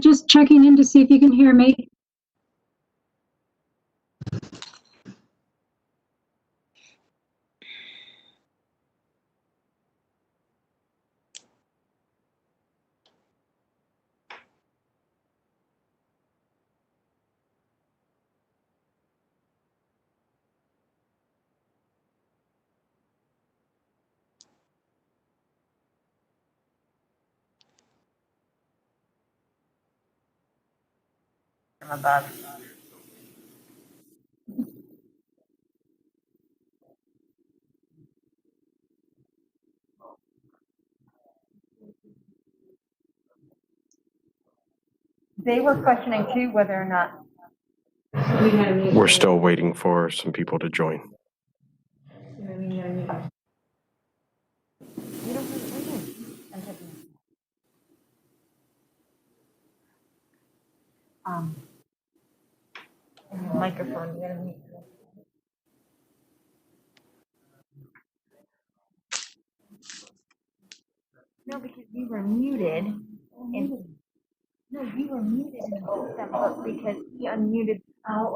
just checking in to see if you can hear me. Above. They were questioning too whether or not we're still waiting for some people to join. Microphone. You're gonna mute. No, because you were muted. No, you were muted in the system, but because he unmuted,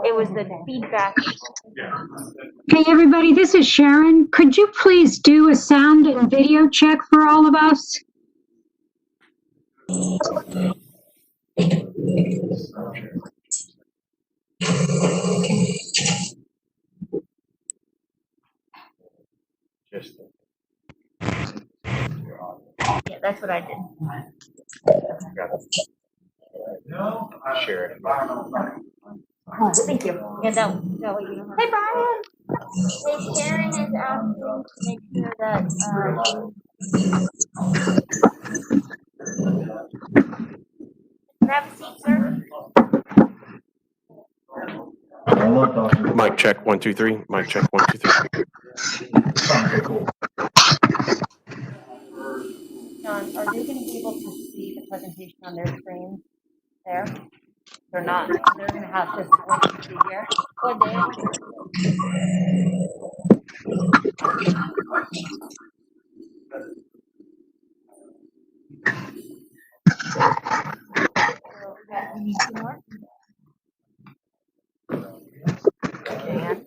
it was the feedback. Hey, everybody, this is Sharon. Could you please do a sound and video check for all of us? Yeah, that's what I did. No, share it. Oh, thank you. Yeah, that way you know. Hey, Brian. Hey, Sharon is asking to make sure that grab a seat, sir. Mic check 1 2 3. Mic check 1 2 3. John, are they going to be able to see the presentation on their screen there? They're not. They're going to have to switch to see here. Good day. You need two more? Dan?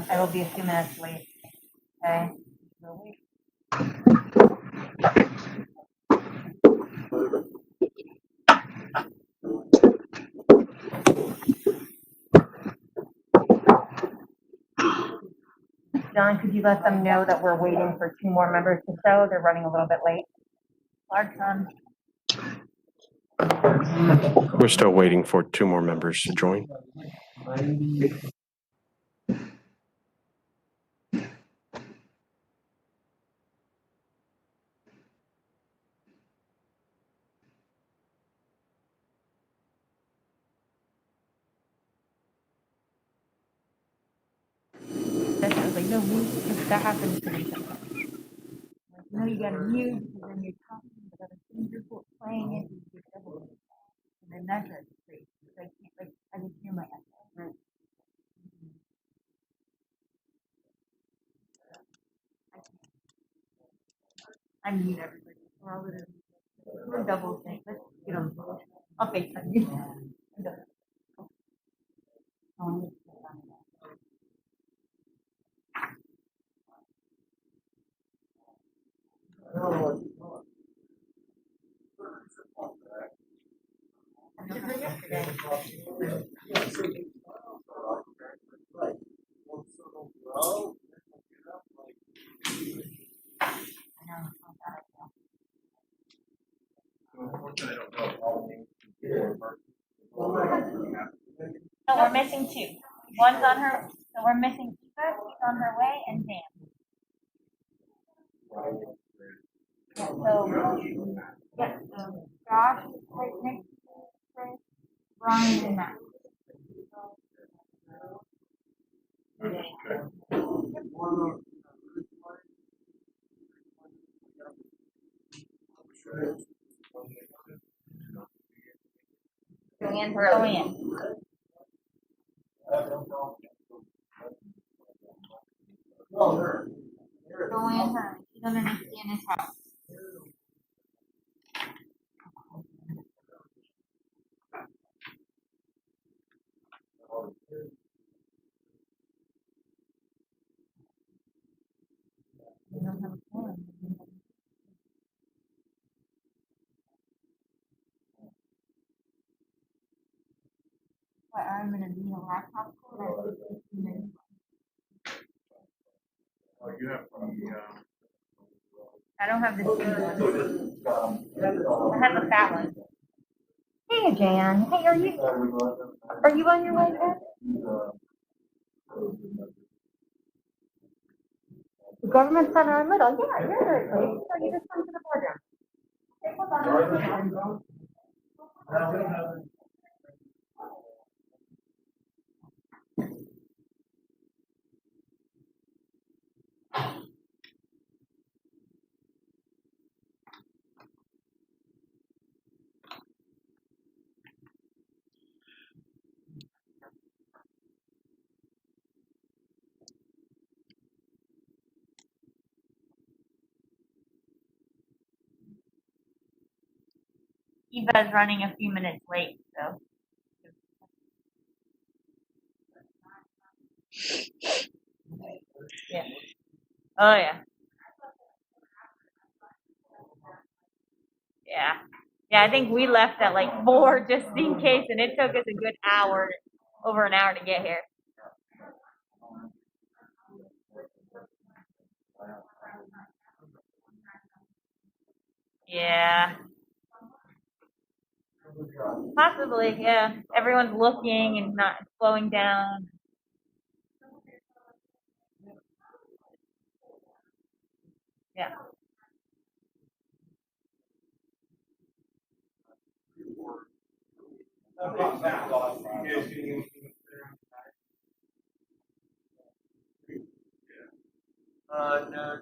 I will be a few minutes late. Okay. We'll wait. John, could you let them know that we're waiting for 2 more members to show? They're running a little bit late. Clarkson. We're still waiting for 2 more members to join. That's I was like, no, mute, because that happens to me sometimes. Like, no, you gotta mute, because then you're talking, but other things are playing it, you get double. And then that's a great. Like, I can hear my echo. Right. I mute everybody. We're all gonna, we're double thing. Let's get them both. I'll FaceTime you. So we're missing 2. One's on her, so we're missing Eva, she's on her way, and Dan. Yeah, so, yeah, Josh is right next to Chris, Brian, and Matt. in early. Go in. Go in, honey. You don't understand this house. You don't have a phone. What, I'm gonna need a laptop for that? I don't have the skinny one. I have a fat one. Hey, Jan. Hey, are you on your way back? The government center in Little. Yeah, you're very close. So you just come to the boardroom. Okay, hold on. Eva's running a few minutes late, so. Yeah. Oh, yeah. Yeah. Yeah, I think we left at like 4 just in case, and it took us a good hour, over an hour to get here. Yeah. Possibly, yeah. Everyone's looking and not slowing down. Yeah. No.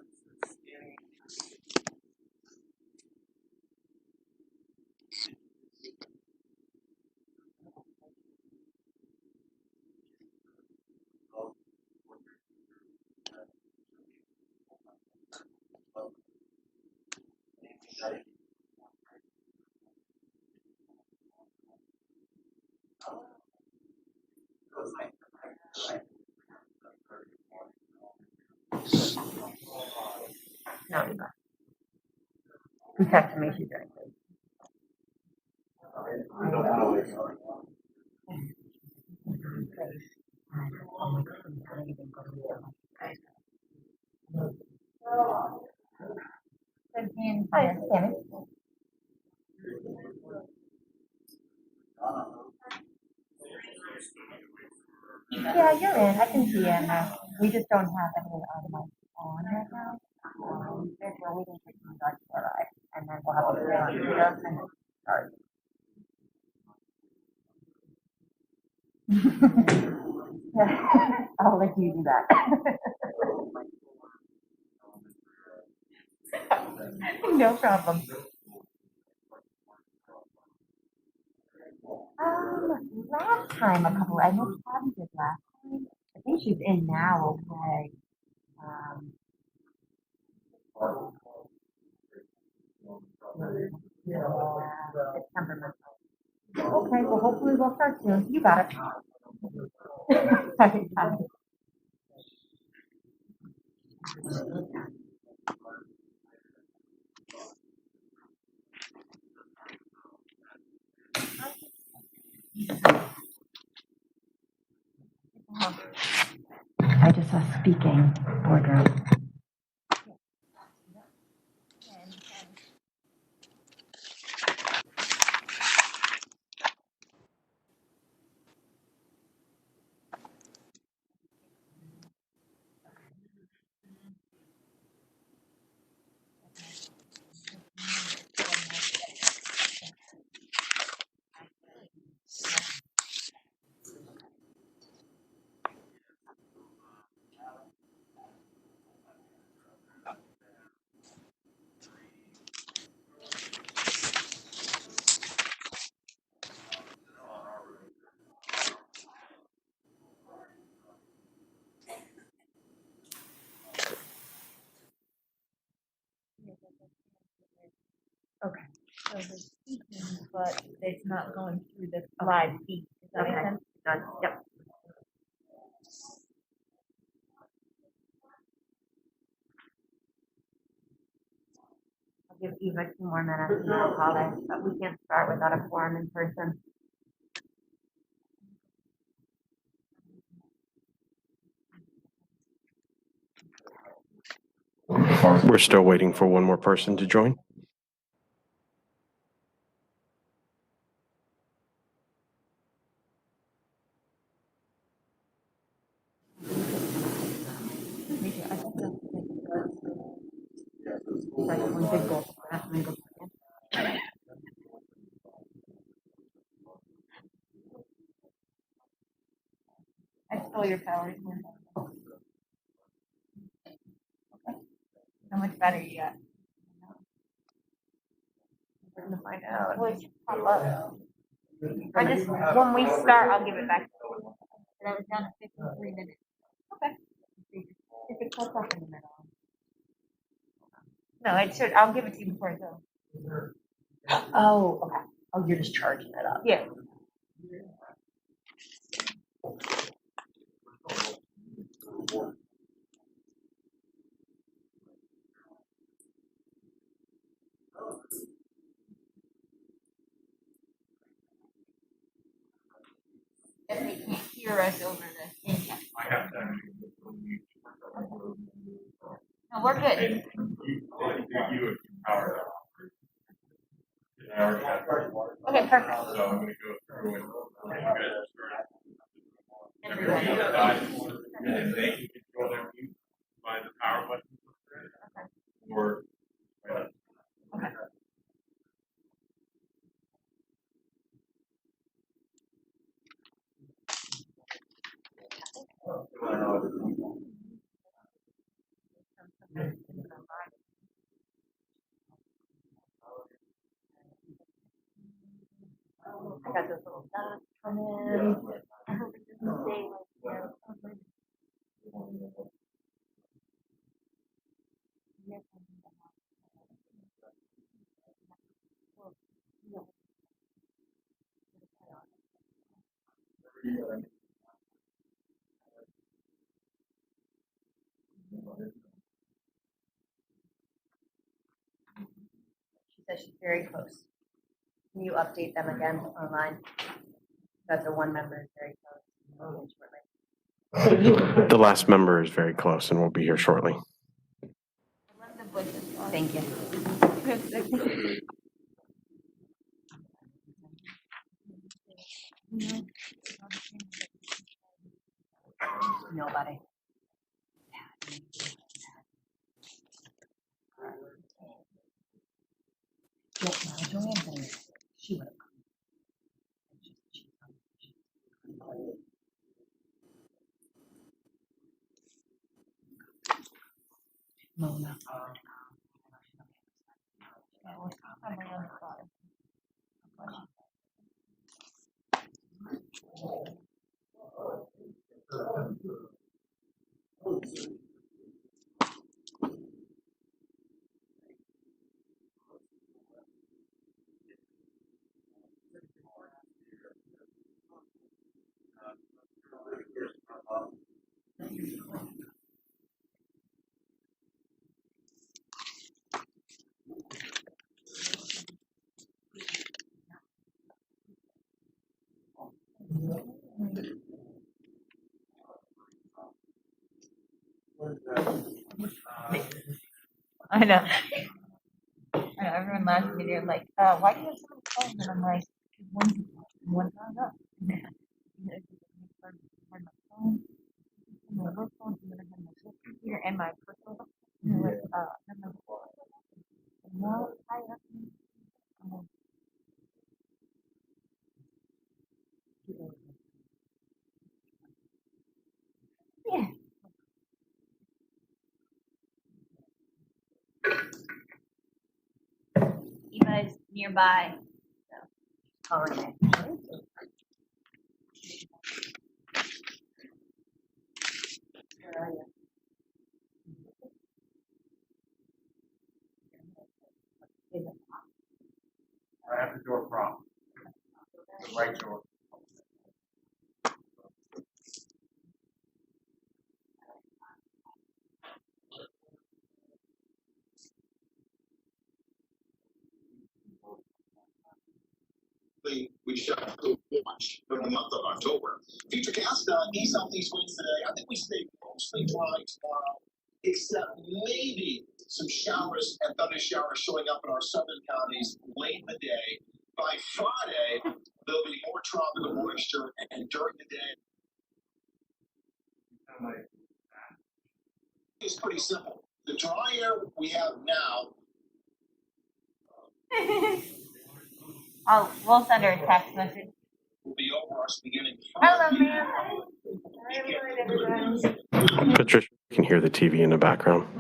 No, you're not. He texted me, she's very good. Hi, Sammy. Yeah, you're in. I can see you. We just don't have anyone on my phone right now. We're waiting for some guys to arrive, and then we'll have a video and start. I'll let you do that. No problem. Last time I know Patty did last time. I think she's in now, okay. Yeah, September. Okay, well, hopefully we'll start soon. You got it. I just saw speaking boardroom. so they're speaking, but it's not going through the live feed. Does that make sense? Done. Yep. I'll give Eva 2 more minutes and I'll call it, but we can't start without a forum in person. We're still waiting for one more person to join. Me too. I think that's like one big goal for us and then go second. I stole your powers. How much better you got? We're gonna find out. Well, it should pop up. I just, when we start, I'll give it back to you. And I was down at 53 minutes. Okay. If it pops up in the middle. No, it should, I'll give it to you before it goes. Oh, okay. Oh, you're just charging it up. Yeah. If they can't hear us over the thing. No, we're good. Okay, perfect. So I'm gonna go through and you guys Everyone. and then they can control their mute by the power button. Or. Okay. I got those little dots come in. I hope it doesn't say like, she says she's very close. Can you update them again online? That the one member is very close. The last member is very close and will be here shortly. Thank you. Nobody. Yeah, no, Joanne's in there. She would have come. No, no. I know. I know, everyone laughs at me. They're like, why do you have so many phones? And I'm like, one hung up. My phone, my work phone, and then I have my social computer and my personal phone. And they're like, I'm like, no, I have yeah. Eva is nearby. So, calling me. Where are you? right shoulder. We shot watch for the month of October. Futurecast, east southeast winds today. I think we stay mostly dry tomorrow, except maybe some showers and thunder showers showing up in our southern counties late in the day. By Friday, there'll be more tropical moisture, and during the day, it's pretty simple. The dry air we have now. We'll send her a text message. Will be over us beginning. Hello, ma'am. Hi, everyone. Patricia, you can hear the TV in the background. I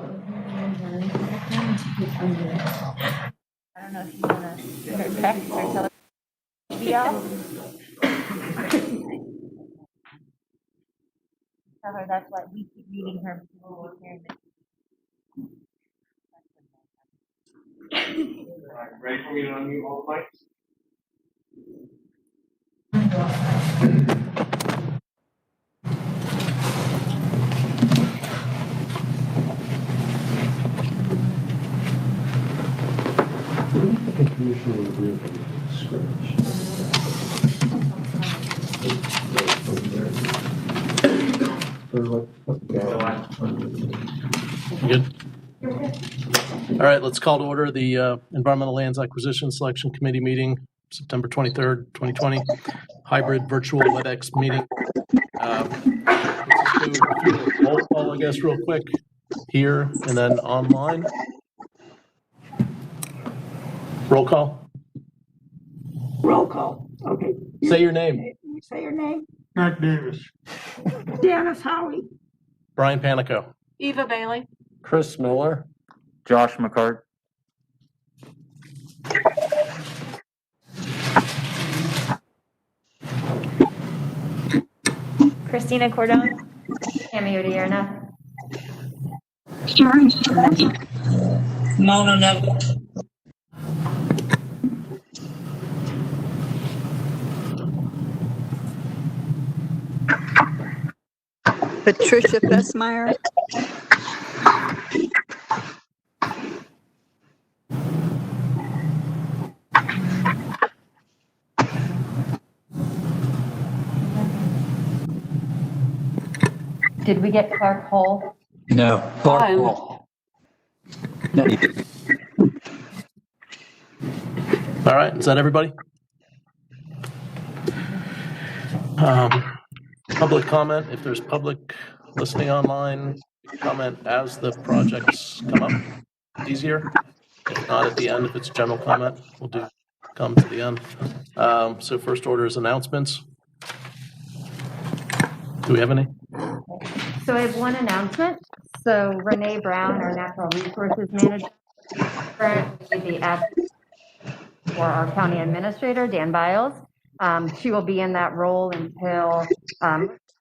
don't know if you want to send her a text or tell her tell her that's why we keep meeting her because we keep hearing All right, ready for me to unmute all the mics? Good. All right, let's call to order the Environmental Lands Acquisition Selection Committee meeting, September 23rd, 2020, hybrid virtual WebEx meeting. Let's just do a roll call, I guess, real quick, here and then online. Roll call. Roll call. Okay. Say your name. Say your name. Mark Davis. Dennis Howie. Brian Panico. Eva Bailey. Chris Miller. Josh McCart. Christina Cordone. Tammy Odierna. Sharon, Mona Neville. Patricia Fessmeyer. Did we get Clark Hole? No. Clark Hall. No. All right, is that everybody? Public comment, if there's public listening online, comment as the projects come up. It's easier. If not at the end, if it's general comment, we'll come to the end. So first order is announcements. Do we have any? So I have one announcement. So Renee Brown, our Natural Resources Manager, currently the advocate for our County Administrator, Dan Biles. She will be in that role until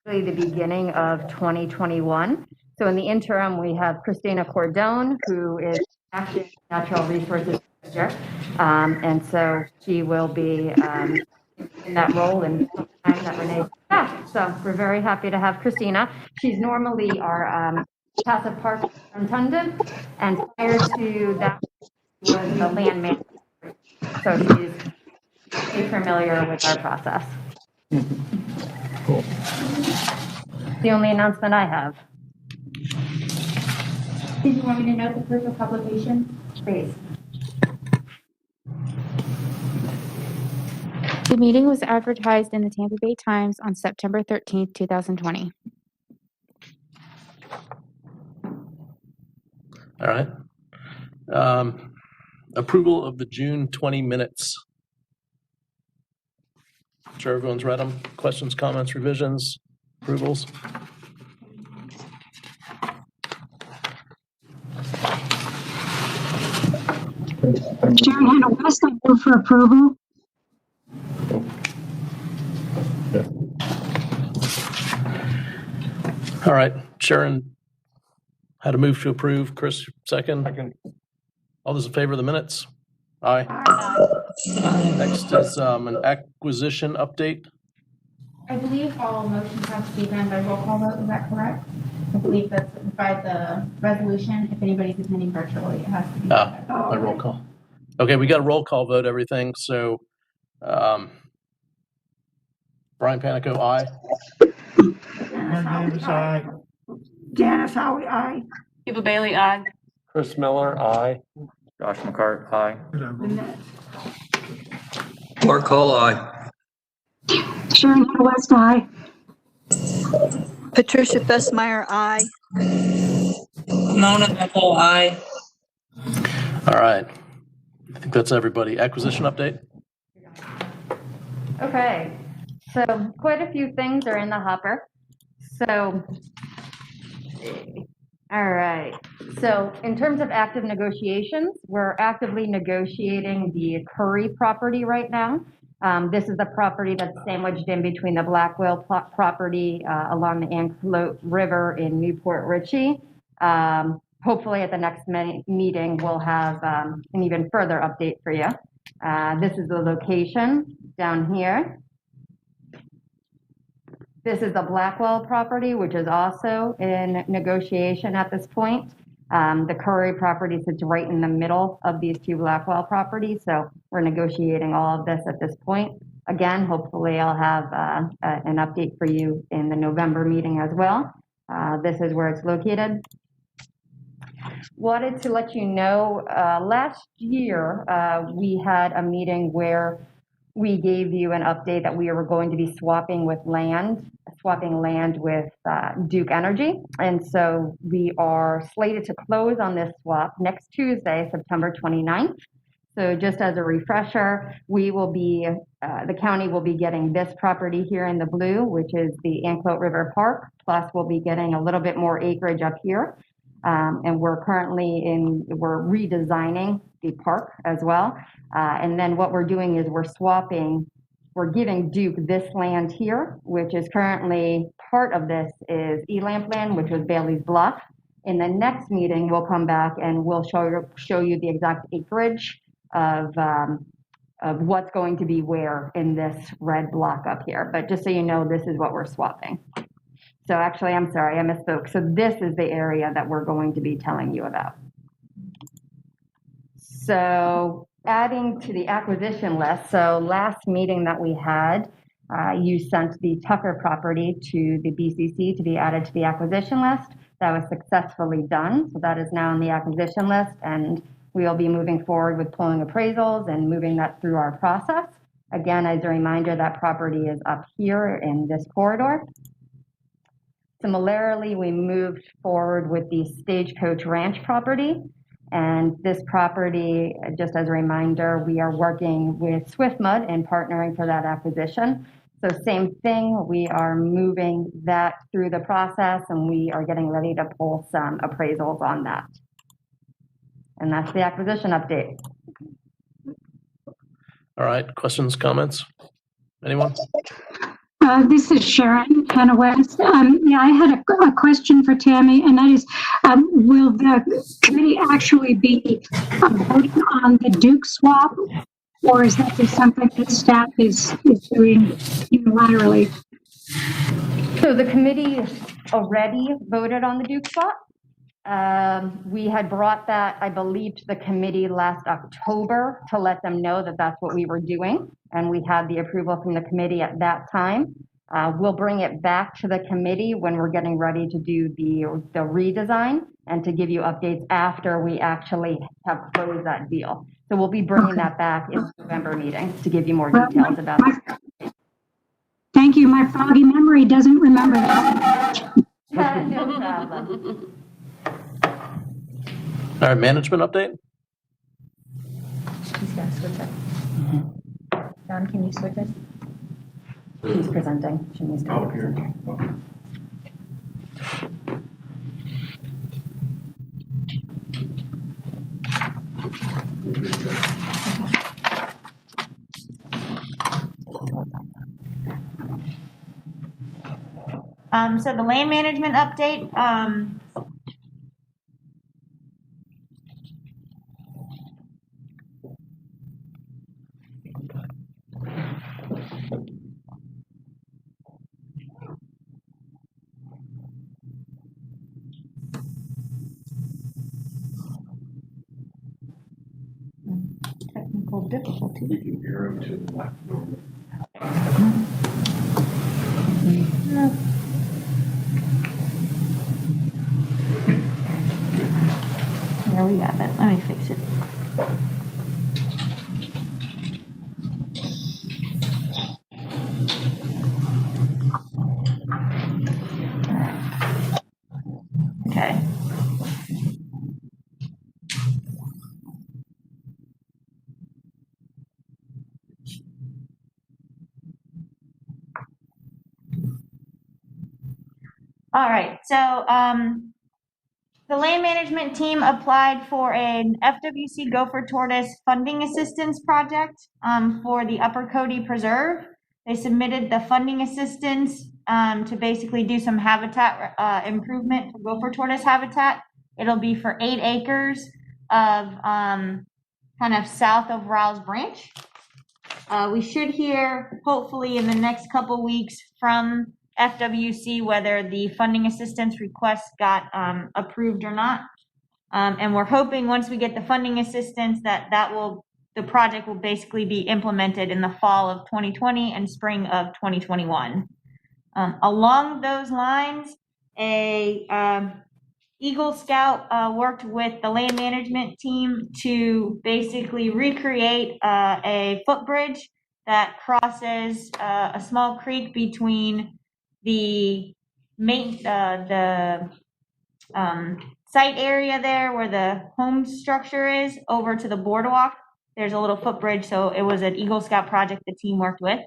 really the beginning of 2021. So in the interim, we have Christina Cordone, who is active Natural Resources Manager. And so she will be in that role and time that Renee back. So we're very happy to have Christina. She's normally our Passive Park Superintendent, and prior to that was the land manager. So she's pretty familiar with our process. Cool. The only announcement I have. Did you want me to note the proof of publication? Please. The meeting was advertised in the Tampa Bay Times on September 13th, 2020. All right. Approval of the June 20 minutes. Sure everyone's read them. Questions, comments, revisions, approvals? Sharon Hannah West, I move for approval. All right, Sharon had a move to approve. Chris, second. All those in favor of the minutes? Aye. Next is an acquisition update. I believe all motions have to be done by roll call vote, is that correct? I believe that's by the resolution, if anybody's attending virtually, it has to be. done By roll call. Okay, we got a roll call vote, everything, so, Brian Panico, aye. Aaron Davis, aye. Janice Howie, aye. Eva Bailey, aye. Chris Miller, aye. Josh McCart, aye. Lynette. Mark Hall, aye. Sharon West, aye. Patricia Fessmeyer, aye. Mona Nickel, aye. All right. I think that's everybody. Acquisition update? Okay, so quite a few things are in the hopper. So, all right. So in terms of active negotiations, we're actively negotiating the Curry property right now. This is the property that's sandwiched in between the Blackwell property along the Anclote River in Newport Richey. Hopefully at the next meeting, we'll have an even further update for you. This is the location down here. This is the Blackwell property, which is also in negotiation at this point. The Curry property sits right in the middle of these two Blackwell properties, so we're negotiating all of this at this point. Again, hopefully I'll have an update for you in the November meeting as well. This is where it's located. Wanted to let you know, last year we had a meeting where we gave you an update that we were going to be swapping land with Duke Energy. And so we are slated to close on this swap next Tuesday, September 29th. So just as a refresher, we will be, the county will be getting this property here in the blue, which is the Anclote River Park, plus we'll be getting a little bit more acreage up here. And we're currently we're redesigning the park as well. And then what we're doing is we're giving Duke this land here, which is currently part of this is Elamp land, which was Bailey's Bluff. In the next meeting, we'll come back and we'll show you the exact acreage of what's going to be where in this red block up here. But just so you know, this is what we're swapping. So actually, I'm sorry, I misspoke. So this is the area that we're going to be telling you about. So adding to the acquisition list, so last meeting that we had, you sent the Tucker property to the BCC to be added to the acquisition list. That was successfully done. So that is now on the acquisition list, and we'll be moving forward with pulling appraisals and moving that through our process. Again, as a reminder, that property is up here in this corridor. Similarly, we moved forward with the Stagecoach Ranch property. And this property, just as a reminder, we are working with SwiftMud and partnering for that acquisition. So same thing, we are moving that through the process and we are getting ready to pull some appraisals on that. And that's the acquisition update. All right, questions, comments? Anyone? This is Sharon West. Yeah, I had a question for Tammy, and that is, will the committee actually be voting on the Duke swap, or is that just something that staff is doing unilaterally? So the committee already voted on the Duke swap. We had brought that, I believe, to the committee last October to let them know that that's what we were doing. And we had the approval from the committee at that time. We'll bring it back to the committee when we're getting ready to do the redesign and to give you updates after we actually have closed that deal. So we'll be bringing that back in the November meeting to give you more details about it. Thank you. My foggy memory doesn't remember that. No problem. All right, management update? He's gonna switch it. John, can you switch it? He's presenting. She needs to be presenting. So the land management update, technical difficulty. There we got it. Let me fix it. Okay. All right, so the land management team applied for an FWC Gopher Tortoise funding assistance project for the Upper Cody Preserve. They submitted the funding assistance to basically do some habitat improvement for Gopher Tortoise habitat. It'll be for 8 acres of kind of south of Rouse Branch. We should hear hopefully in the next couple weeks from FWC whether the funding assistance request got approved or not. And we're hoping once we get the funding assistance that the project will basically be implemented in the fall of 2020 and spring of 2021. Along those lines, a Eagle Scout worked with the land management team to basically recreate a footbridge that crosses a small creek between the site area there where the home structure is over to the boardwalk. There's a little footbridge, so it was an Eagle Scout project the team worked with.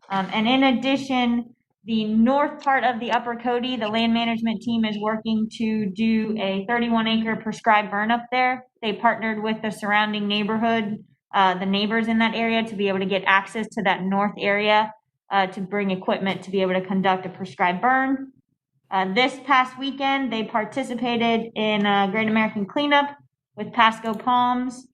And in addition, the north part of the Upper Cody, the land management team is working to do a 31-acre prescribed burn up there. They partnered with the surrounding neighborhood, the neighbors in that area, to be able to get access to that north area to bring equipment to be able to conduct a prescribed burn. This past weekend, they participated in a Great American Cleanup with Pasco Palms.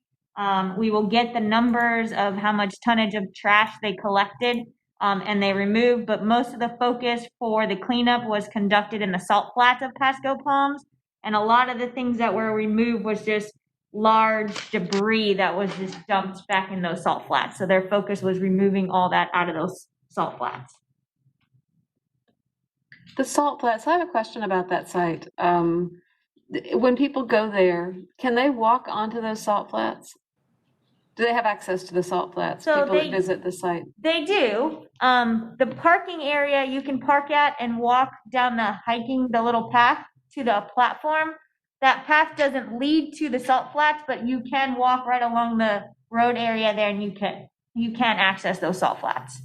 We will get the numbers of how much tonnage of trash they collected and they removed, but most of the focus for the cleanup was conducted in the salt flats of Pasco Palms. And a lot of the things that were removed was just large debris that was just dumped back in those salt flats. So their focus was removing all that out of those salt flats. The salt flats, I have a question about that site. When people go there, can they walk onto those salt flats? Do they have access to the salt flats, So people that visit the site? They do. The parking area you can park at and walk down the little path to the platform. That path doesn't lead to the salt flats, but you can walk right along the road area there and you can access those salt flats.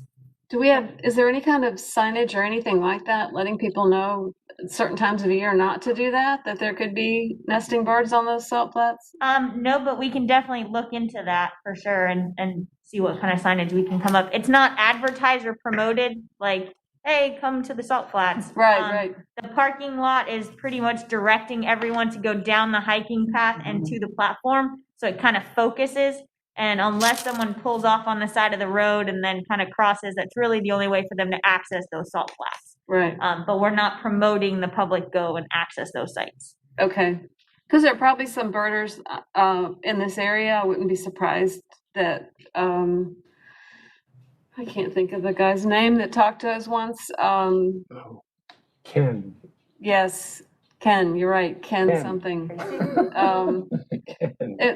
Is there any kind of signage or anything like that letting people know certain times of the year not to do that there could be nesting birds on those salt flats? No, but we can definitely look into that for sure and see what kind of signage we can come up. It's not advertised or promoted like, hey, come to the salt flats. Right. The parking lot is pretty much directing everyone to go down the hiking path and to the platform. So it kind of focuses. And unless someone pulls off on the side of the road and then kind of crosses, that's really the only way for them to access those salt flats. Right. But we're not promoting the public go and access those sites. Okay. Because there are probably some birders in this area. I wouldn't be surprised that, I can't think of the guy's name that talked to us once. Ken. Yes, Ken, you're right. Ken something.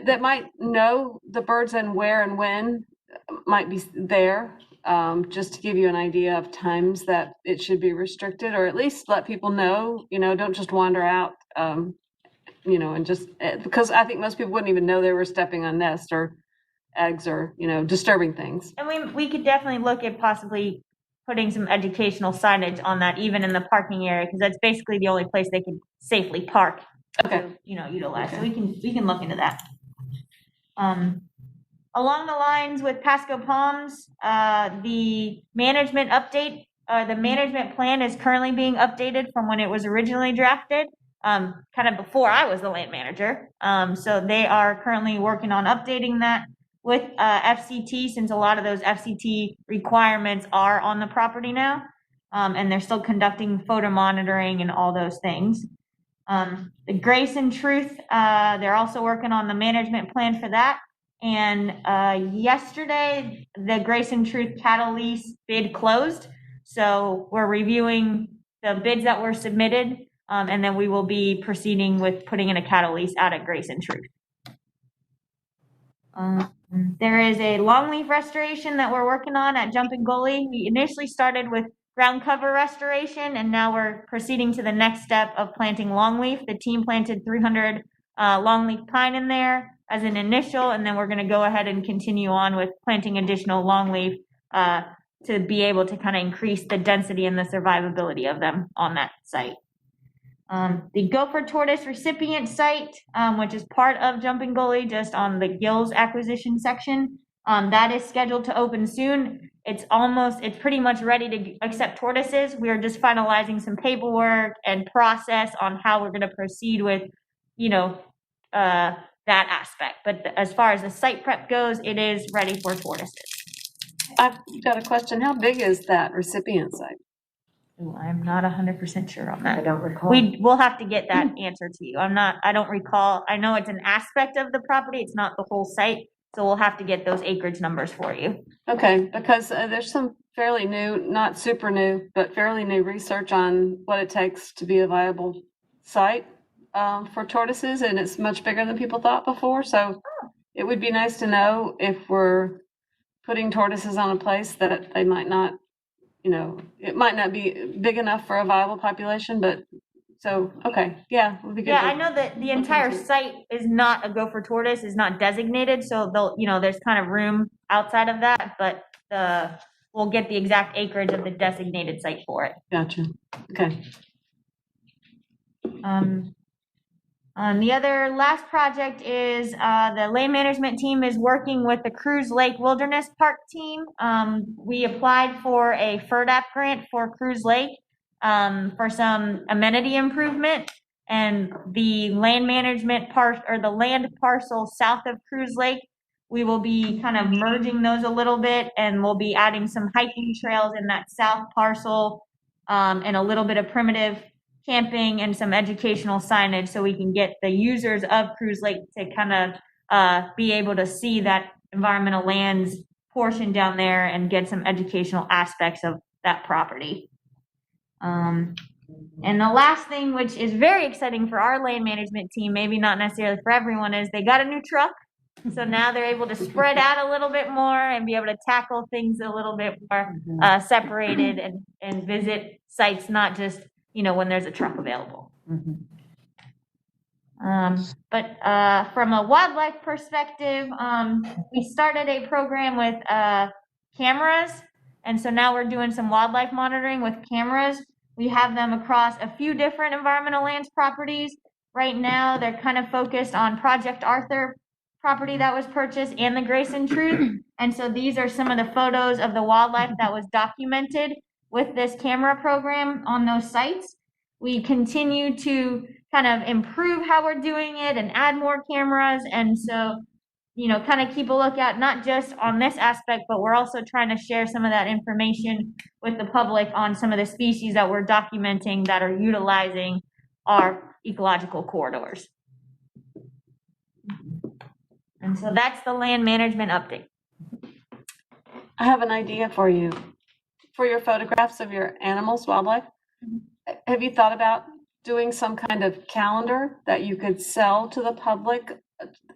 That might know the birds and where and when might be there, just to give you an idea of times that it should be restricted, or at least let people know, don't just wander out, and just, because I think most people wouldn't even know they were stepping on nests or eggs or, disturbing things. And we could definitely look at possibly putting some educational signage on that, even in the parking area, because that's basically the only place they can safely park. Okay. To, utilize. Okay. So we can look into that. Along the lines with Pasco Palms, the management update, the management plan is currently being updated from when it was originally drafted, kind of before I was the land manager. So they are currently working on updating that with FCT, since a lot of those FCT requirements are on the property now, and they're still conducting photo monitoring and all those things. The Grace and Truth, they're also working on the management plan for that. And yesterday, the Grace and Truth cattle lease bid closed. So we're reviewing the bids that were submitted, and then we will be proceeding with putting in a cattle lease out at Grace and Truth. There is a longleaf restoration that we're working on at Jumping Gully. We initially started with ground cover restoration, and now we're proceeding to the next step of planting longleaf. The team planted 300 longleaf pine in there as an initial, and then we're going to go ahead and continue on with planting additional longleaf to be able to kind of increase the density and the survivability of them on that site. The Gopher Tortoise recipient site, which is part of Jumping Gully, just on the Gills acquisition section, that is scheduled to open soon. It's pretty much ready to accept tortoises. We are just finalizing some paperwork and process on how we're going to proceed with, that aspect. But as far as the site prep goes, it is ready for tortoises. I've got a question. How big is that recipient site? Ooh, I'm not 100% sure on that. I don't recall. We'll have to get that answer to you. I don't recall. I know it's an aspect of the property. It's not the whole site. So we'll have to get those acreage numbers for you. Okay, because there's some fairly new, not super new, but fairly new research on what it takes to be a viable site for tortoises, and it's much bigger than people thought before. So it would be nice to know if we're putting tortoises on a place that they might not, it might not be big enough for a viable population, but so, okay, yeah, it would be good. Yeah, I know that the entire site is not a gopher tortoise, is not designated, so there's kind of room outside of that, but we'll get the exact acreage of the designated site for it. Gotcha. Okay. The other last project is the land management team is working with the Cruz Lake Wilderness Park team. We applied for a FERDAP grant for Cruz Lake for some amenity improvement, and the land management part, or the land parcel south of Cruz Lake, we will be kind of merging those a little bit, and we'll be adding some hiking trails in that south parcel, and a little bit of primitive camping and some educational signage, so we can get the users of Cruz Lake to kind of be able to see that environmental lands portion down there and get some educational aspects of that property. And the last thing, which is very exciting for our land management team, maybe not necessarily for everyone, is they got a new truck. So now they're able to spread out a little bit more and be able to tackle things a little bit more separated and visit sites, not just, when there's a truck available. But from a wildlife perspective, we started a program with cameras. And so now we're doing some wildlife monitoring with cameras. We have them across a few different environmental lands properties. Right now, they're kind of focused on Project Arthur property that was purchased and the Grace and Truth. And so these are some of the photos of the wildlife that was documented with this camera program on those sites. We continue to kind of improve how we're doing it and add more cameras. And so, kind of keep a lookout, not just on this aspect, but we're also trying to share some of that information with the public on some of the species that we're documenting that are utilizing our ecological corridors. And so that's the land management update. I have an idea for you. For your photographs of your animals, wildlife, have you thought about doing some kind of calendar that you could sell to the public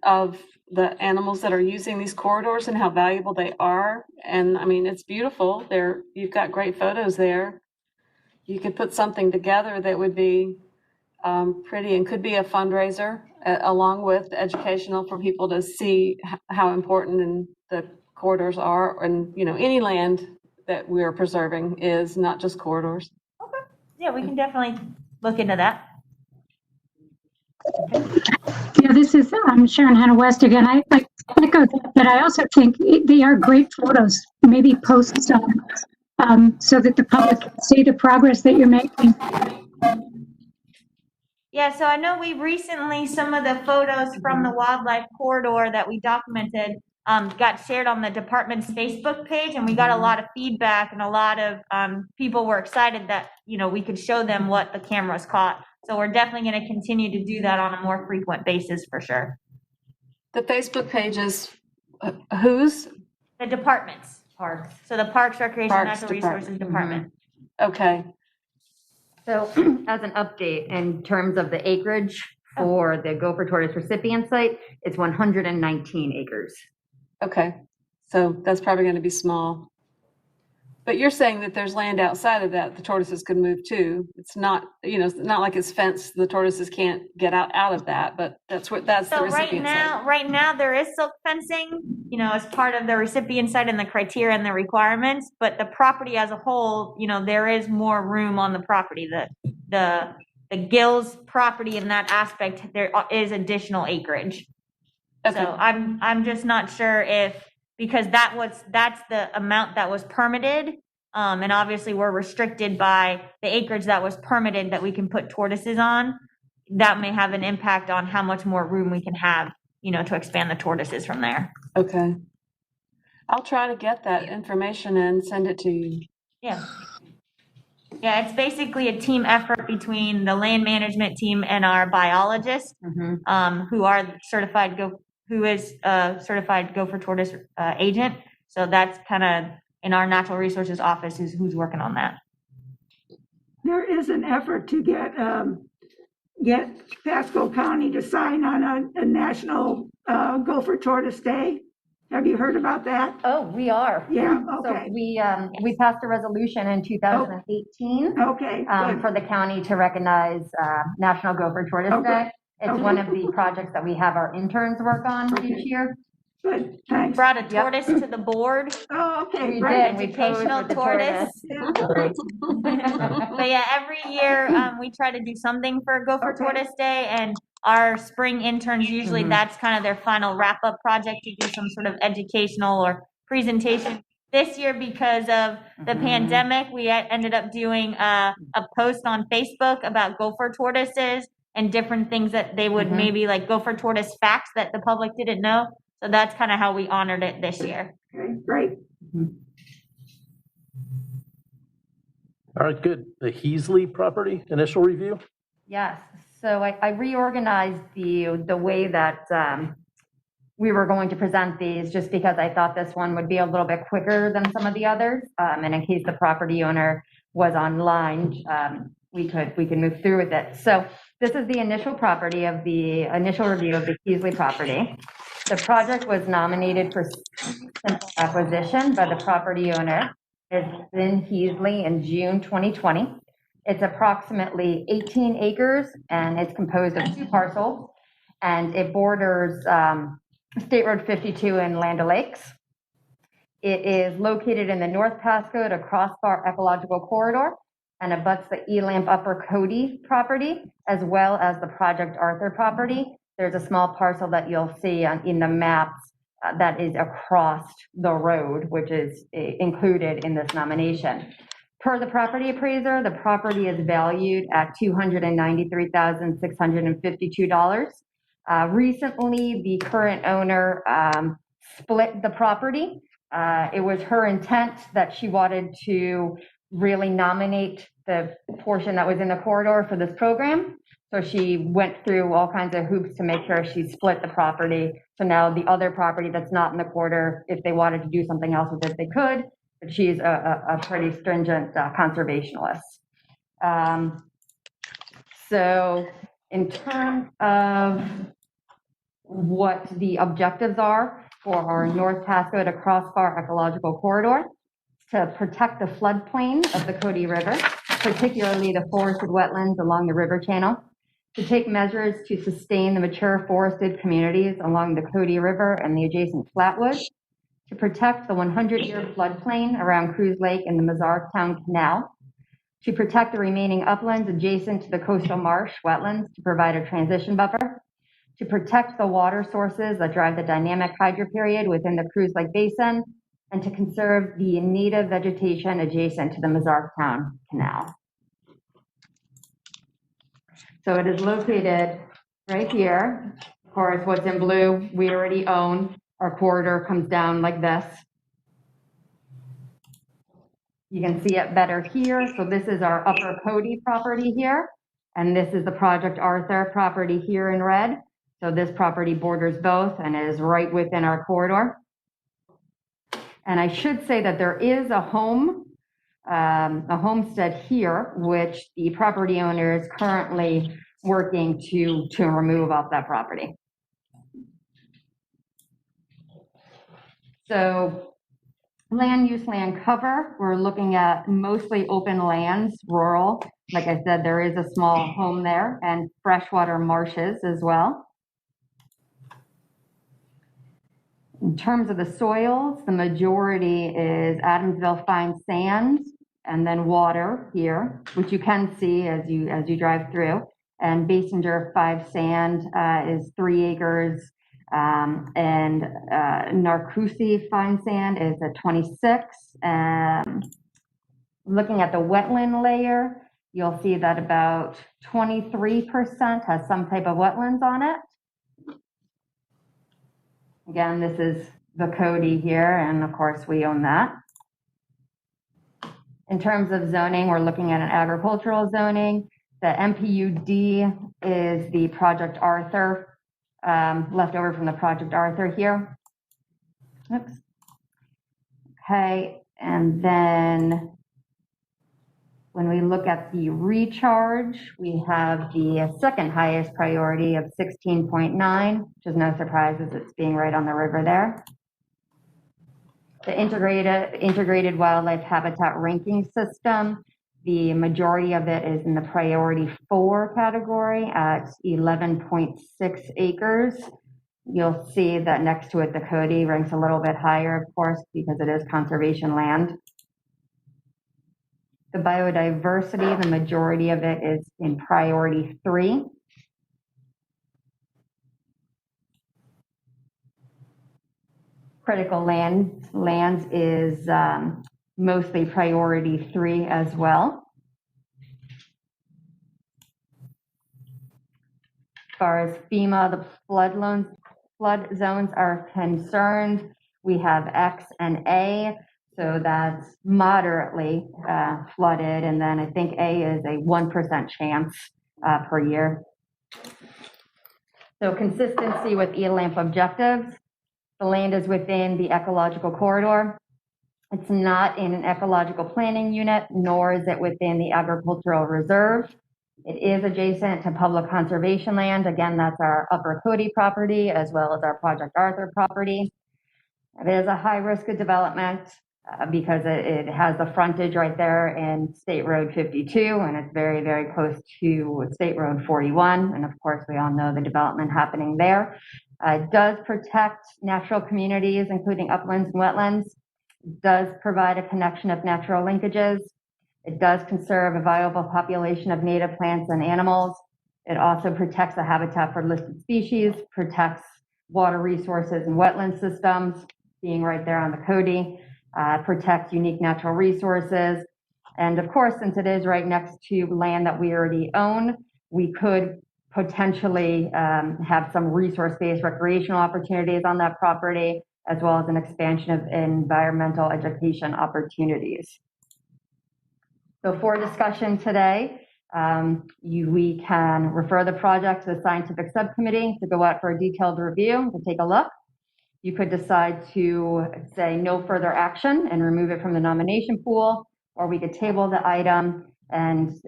of the animals that are using these corridors and how valuable they are? And I mean, it's beautiful. You've got great photos there. You could put something together that would be pretty and could be a fundraiser along with educational for people to see how important the corridors are, and any land that we're preserving is not just corridors. Okay. Yeah, we can definitely look into that. Yeah, this is Sharon Hannah West again. I echo that, but I also think they are great photos. Maybe post some so that the public can see the progress that you're making. Yeah, so I know we recently, some of the photos from the wildlife corridor that we documented got shared on the department's Facebook page, and we got a lot of feedback, and a lot of people were excited that, we could show them what the cameras caught. So we're definitely going to continue to do that on a more frequent basis for sure. The Facebook page is Whose? The departments. Parks. So the Parks, Recreation, and Parks Natural Resources Department. Okay, So as an update, in terms of the acreage for the Gopher Tortoise recipient site, it's 119 acres. okay. So that's probably going to be small. But you're saying that there's land outside of that the tortoises could move to. It's not, it's not like it's fenced, the tortoises can't get out of that, but that's the So recipient site. right now there is silk fencing, as part of the recipient site and the criteria and the requirements, but the property as a whole, there is more room on the property. The Gills property in that aspect, there is additional acreage. Okay. So I'm just not sure because that's the amount that was permitted. And obviously we're restricted by the acreage that was permitted that we can put tortoises on. That may have an impact on how much more room we can have, to expand the tortoises from there. Okay. I'll try to get that information and send it to you. Yeah. Yeah, it's basically a team effort between the land management team and our biologist, who are certified who is a certified Gopher Tortoise agent. So that's kind of in our natural resources office who's working on that. There is an effort to get Pasco County to sign on a national Gopher Tortoise Day. Have you heard about that? Oh, we are. Yeah, okay. So we passed a resolution in 2018 Okay, good. for the county to recognize National Gopher Tortoise Day. It's one of the projects that we have our interns work on each year. Good, thanks. Brought a tortoise to the board. Oh, okay, We great. did. We posed Educational with the tortoise. tortoise. But yeah, every year we try to do something for Gopher Tortoise Day, and our spring interns usually that's kind of their final wrap-up project to do some sort of educational or presentation. This year, because of the pandemic, we ended up doing a post on Facebook about gopher tortoises and different things that they would maybe like gopher tortoise facts that the public didn't know. So that's kind of how we honored it this year. Okay, great. All right, good. The Heasley property, initial review? Yes. So I reorganized the way that we were going to present these just because I thought this one would be a little bit quicker than some of the others. And in case the property owner was online, we could move through with it. So this is the initial initial review of the Heasley property. The project was nominated for simple acquisition by the property owner. It's in Heasley in June 2020. It's approximately 18 acres and it's composed of 2 parcels, and it borders State Road 52 and Land O'Lakes. It is located in the North Pasco to Crossbar Ecological Corridor and abuts the Elamp Upper Cody property, as well as the Project Arthur property. There's a small parcel that you'll see in the maps that is across the road, which is included in this nomination. Per the property appraiser, the property is valued at $293,652. Recently, the current owner split the property. It was her intent that she wanted to really nominate the portion that was in the corridor for this program. So she went through all kinds of hoops to make sure she split the property. So now the other property that's not in the corridor, if they wanted to do something else with it, they could. But she's a pretty stringent conservationist. So in terms of what the objectives are for our North Pasco to Crossbar Ecological Corridor, to protect the floodplain of the Cody River, particularly the forested wetlands along the river channel, to take measures to sustain the mature forested communities along the Cody River and the adjacent flatwoods, to protect the 100-year floodplain around Cruz Lake and the Mazartown Canal, to protect the remaining uplands adjacent to the coastal marsh wetlands to provide a transition buffer, to protect the water sources that drive the dynamic hydro period within the Cruz Lake Basin, and to conserve the native vegetation adjacent to the Mazartown Canal. So it is located right here. Of course, what's in blue, we already own. Our corridor comes down like this. You can see it better here. So this is our Upper Cody property here. And this is the Project Arthur property here in red. So this property borders both and is right within our corridor. And I should say that there is a homestead here, which the property owner is currently working to remove off that property. So land use, land cover, we're looking at mostly open lands, rural. Like I said, there is a small home there, and freshwater marshes as well. In terms of the soils, the majority is Adamsville fine sand and then water here, which you can see as you drive through. And Basinger 5 sand is 3 acres, and Narcoossee fine sand is at 26. Looking at the wetland layer, you'll see that about 23% has some type of wetlands on it. Again, this is the Cody here, and of course we own that. In terms of zoning, we're looking at an agricultural zoning. The MPUD is the Project Arthur, left over from the Project Arthur here. Oops. Okay, and then when we look at the recharge, we have the second highest priority of 16.9, which is no surprise as it's being right on the river there. The integrated wildlife habitat ranking system, the majority of it is in the priority 4 category at 11.6 acres. You'll see that next to it, the Cody ranks a little bit higher, of course, because it is conservation land. The biodiversity, the majority of it is in priority 3. Critical lands is mostly priority 3 as well. As far as FEMA, the flood zones are concerned, we have X and A. So that's moderately flooded, and then I think A is a 1% chance per year. So consistency with ELAMP objectives. The land is within the ecological corridor. It's not in an ecological planning unit, nor is it within the agricultural reserve. It is adjacent to public conservation land. Again, that's our Upper Cody property as well as our Project Arthur property. It is a high risk of development because it has the frontage right there in State Road 52, and it's very, very close to State Road 41. And of course, we all know the development happening there. It does protect natural communities, including uplands and wetlands. It does provide a connection of natural linkages. It does conserve a viable population of native plants and animals. It also protects the habitat for listed species, protects water resources and wetland systems, being right there on the Cody, protects unique natural resources. And of course, since it is right next to land that we already own, we could potentially have some resource-based recreational opportunities on that property, as well as an expansion of environmental education opportunities. So for discussion today, we can refer the project to the scientific subcommittee to go out for a detailed review, to take a look. You could decide to say no further action and remove it from the nomination pool, or we could table the item and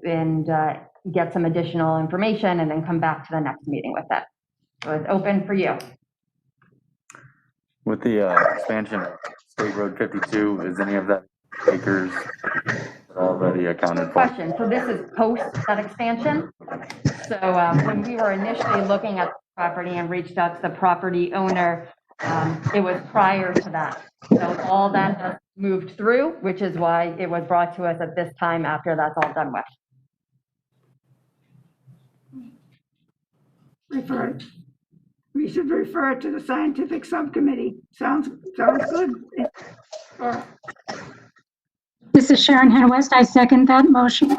get some additional information and then come back to the next meeting with it. So it's open for you. With the expansion of State Road 52, is any of that acres already accounted for? Question. So this is post that expansion. So when we were initially looking at the property and reached out to the property owner, it was prior to that. So all that has moved through, which is why it was brought to us at this time after that's all done with. We should refer it to the scientific subcommittee. Sounds good. This is Sharon Hannah West. I second that motion.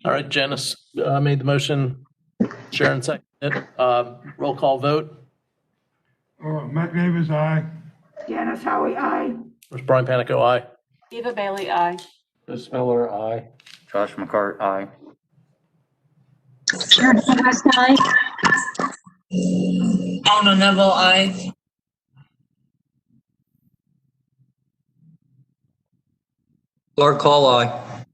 All right, Janice made the motion. Sharon seconded it. Roll call vote. Matt Davis, aye. Janice Howie, aye. There's Brian Panico, aye. Eva Bailey, aye. Chris Miller, aye. Josh McCart, aye. Sharon Hannah West, aye. Alma Neville, aye. Clark Hall, aye.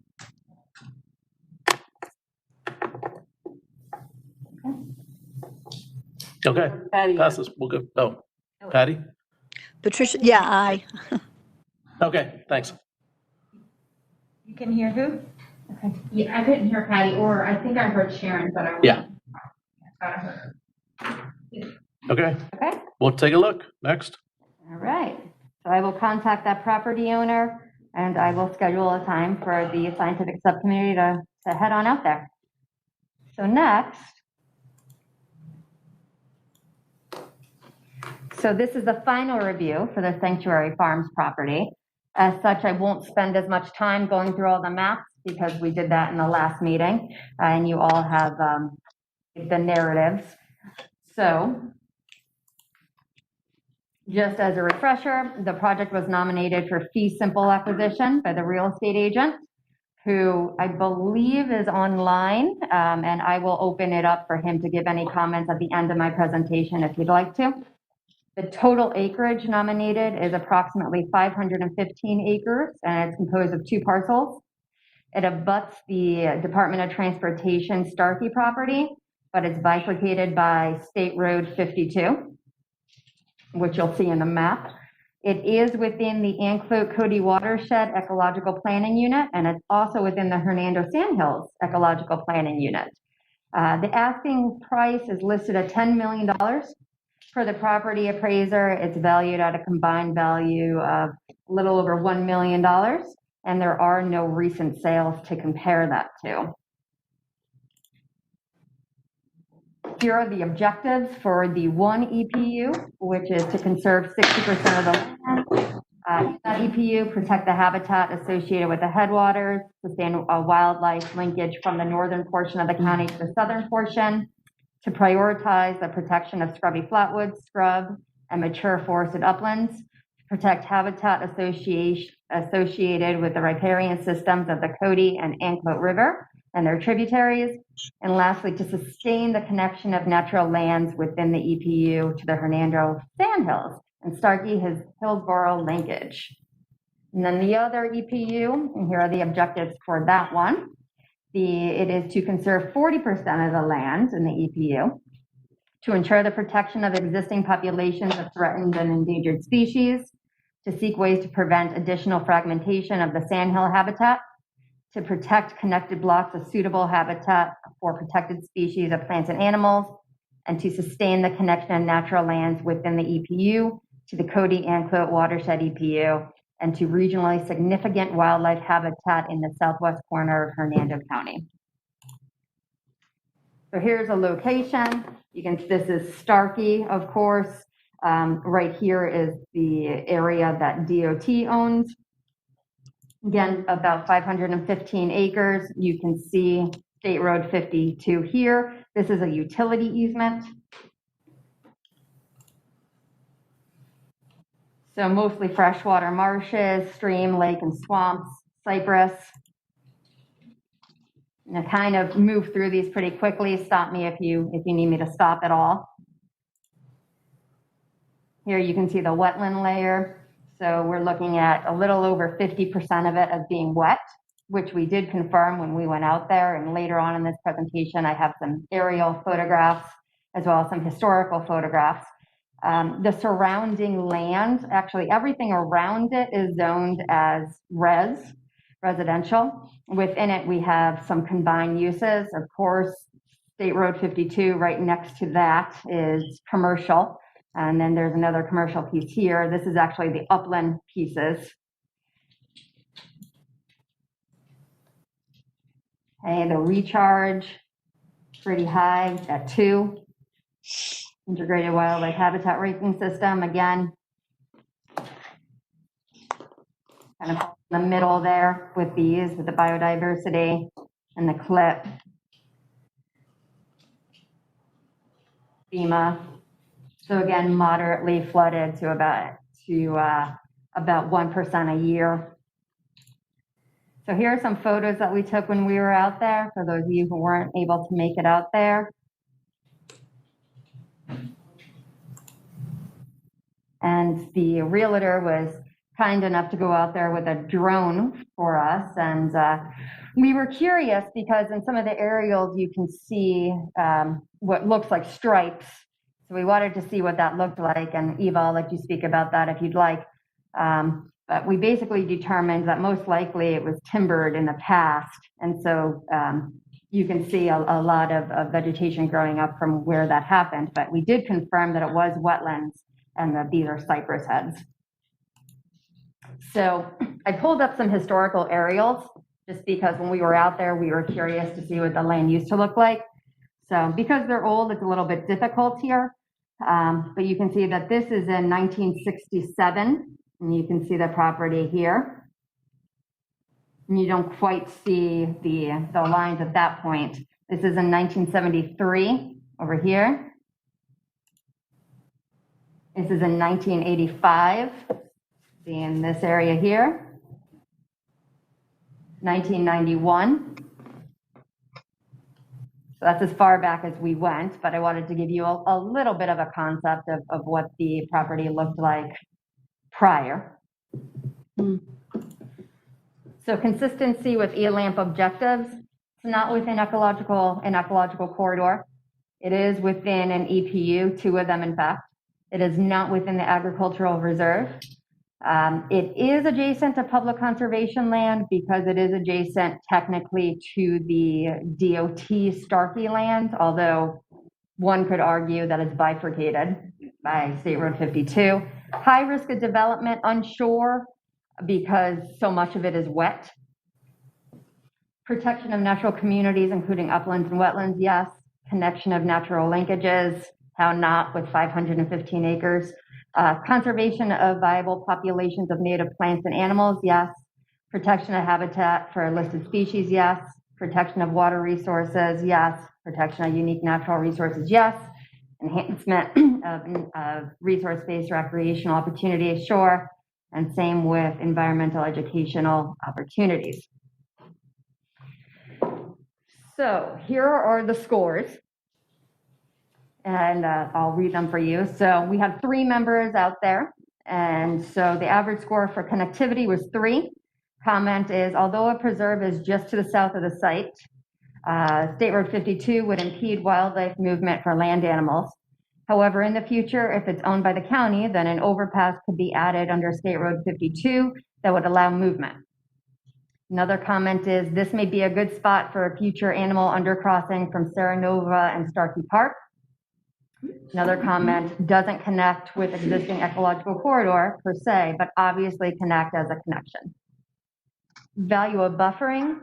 Okay, Patty. passes. We'll go. Oh, Patty? Patricia, yeah, aye. Okay, thanks. You can hear who? Okay. Yeah, I couldn't hear Patty, or I think I heard Sharon, but I Yeah. thought I heard her. Okay, Okay, we'll take a look. Next. all right. So I will contact that property owner and I will schedule a time for the scientific subcommittee to head on out there. So next, so this is the final review for the Sanctuary Farms property. As such, I won't spend as much time going through all the maps because we did that in the last meeting and you all have the narratives. So just as a refresher, the project was nominated for fee simple acquisition by the real estate agent, who I believe is online, and I will open it up for him to give any comments at the end of my presentation if you'd like to. The total acreage nominated is approximately 515 acres, and it's composed of 2 parcels. It abuts the Department of Transportation Starkey property, but it's bifurcated by State Road 52, which you'll see in the map. It is within the Anclote Cody Watershed Ecological Planning Unit, and it's also within the Hernando Sandhills Ecological Planning Unit. The asking price is listed at $10 million. For the property appraiser, it's valued at a combined value of a little over $1 million, and there are no recent sales to compare that to. Here are the objectives for the 1 EPU, which is to conserve 60% of the land. That EPU, protect the habitat associated with the headwaters, sustain a wildlife linkage from the northern portion of the county to the southern portion, to prioritize the protection of scrubby flatwoods, scrub, and mature forested uplands, to protect habitat associated with the riparian systems of the Cody and Anclote River and their tributaries, and lastly, to sustain the connection of natural lands within the EPU to the Hernando Sandhills and Starkey Hillsborough linkage. And then the other EPU, and here are the objectives for that one. It is to conserve 40% of the land in the EPU, to ensure the protection of existing populations of threatened and endangered species, to seek ways to prevent additional fragmentation of the sandhill habitat, to protect connected blocks of suitable habitat for protected species of plants and animals, and to sustain the connection of natural lands within the EPU to the Cody Anclote Watershed EPU, and to regionally significant wildlife habitat in the southwest corner of Hernando County. So here's a location. This is Starkey, of course. Right here is the area that DOT owns. Again, about 515 acres. You can see State Road 52 here. This is a utility easement. So mostly freshwater marshes, stream, lake, and swamps, cypress. And I kind of move through these pretty quickly. Stop me if you need me to stop at all. Here you can see the wetland layer. So we're looking at a little over 50% of it as being wet, which we did confirm when we went out there. And later on in this presentation, I have some aerial photographs as well as some historical photographs. The surrounding land, actually everything around it is zoned as residential. Within it, we have some combined uses. Of course, State Road 52 right next to that is commercial. And then there's another commercial piece here. This is actually the upland pieces. Okay, the recharge, pretty high at 2. Integrated wildlife habitat ranking system, again, kind of in the middle there with these, with the biodiversity and the clip. FEMA. So again, moderately flooded to about 1% a year. So here are some photos that we took when we were out there, for those of you who weren't able to make it out there. And the realtor was kind enough to go out there with a drone for us. And we were curious because in some of the aerials, you can see what looks like stripes. So we wanted to see what that looked like. And Eva, I'll let you speak about that if you'd like. But we basically determined that most likely it was timbered in the past. And so you can see a lot of vegetation growing up from where that happened. But we did confirm that it was wetlands and that these are cypress heads. So I pulled up some historical aerials just because when we were out there, we were curious to see what the land used to look like. So because they're old, it's a little bit difficult here. But you can see that this is in 1967, and you can see the property here. And you don't quite see the lines at that point. This is in 1973 over here. This is in 1985, in this area here. 1991. So that's as far back as we went, but I wanted to give you a little bit of a concept of what the property looked like prior. So consistency with ELAMP objectives. It's not within an ecological corridor. It is within an EPU, 2 of them in fact. It is not within the agricultural reserve. It is adjacent to public conservation land because it is adjacent technically to the DOT Starkey land, although one could argue that it's bifurcated by State Road 52. High risk of development, unsure, because so much of it is wet. Protection of natural communities, including uplands and wetlands, yes. Connection of natural linkages, how not with 515 acres. Conservation of viable populations of native plants and animals, yes. Protection of habitat for listed species, yes. Protection of water resources, yes. Protection of unique natural resources, yes. Enhancement of resource-based recreational opportunities, sure. And same with environmental educational opportunities. So here are the scores. And I'll read them for you. So we had 3 members out there. And so the average score for connectivity was 3. Comment is, although a preserve is just to the south of the site, State Road 52 would impede wildlife movement for land animals. However, in the future, if it's owned by the county, then an overpass could be added under State Road 52 that would allow movement. Another comment is, this may be a good spot for a future animal undercrossing from Saranova and Starkey Park. Another comment, doesn't connect with existing ecological corridor per se, but obviously connect as a connection. Value of buffering,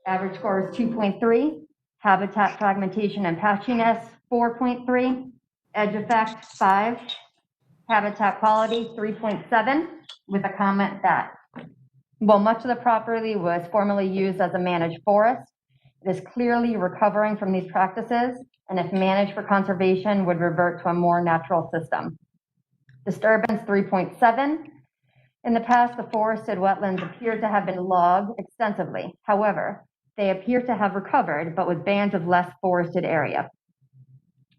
average score is 2.3. Habitat fragmentation and patchiness, 4.3. Edge effect, 5. Habitat quality, 3.7, with a comment that, while much of the property was formerly used as a managed forest, it is clearly recovering from these practices, and if managed for conservation, would revert to a more natural system. Disturbance, 3.7. In the past, the forested wetlands appear to have been logged extensively. However, they appear to have recovered, but with bands of less forested area.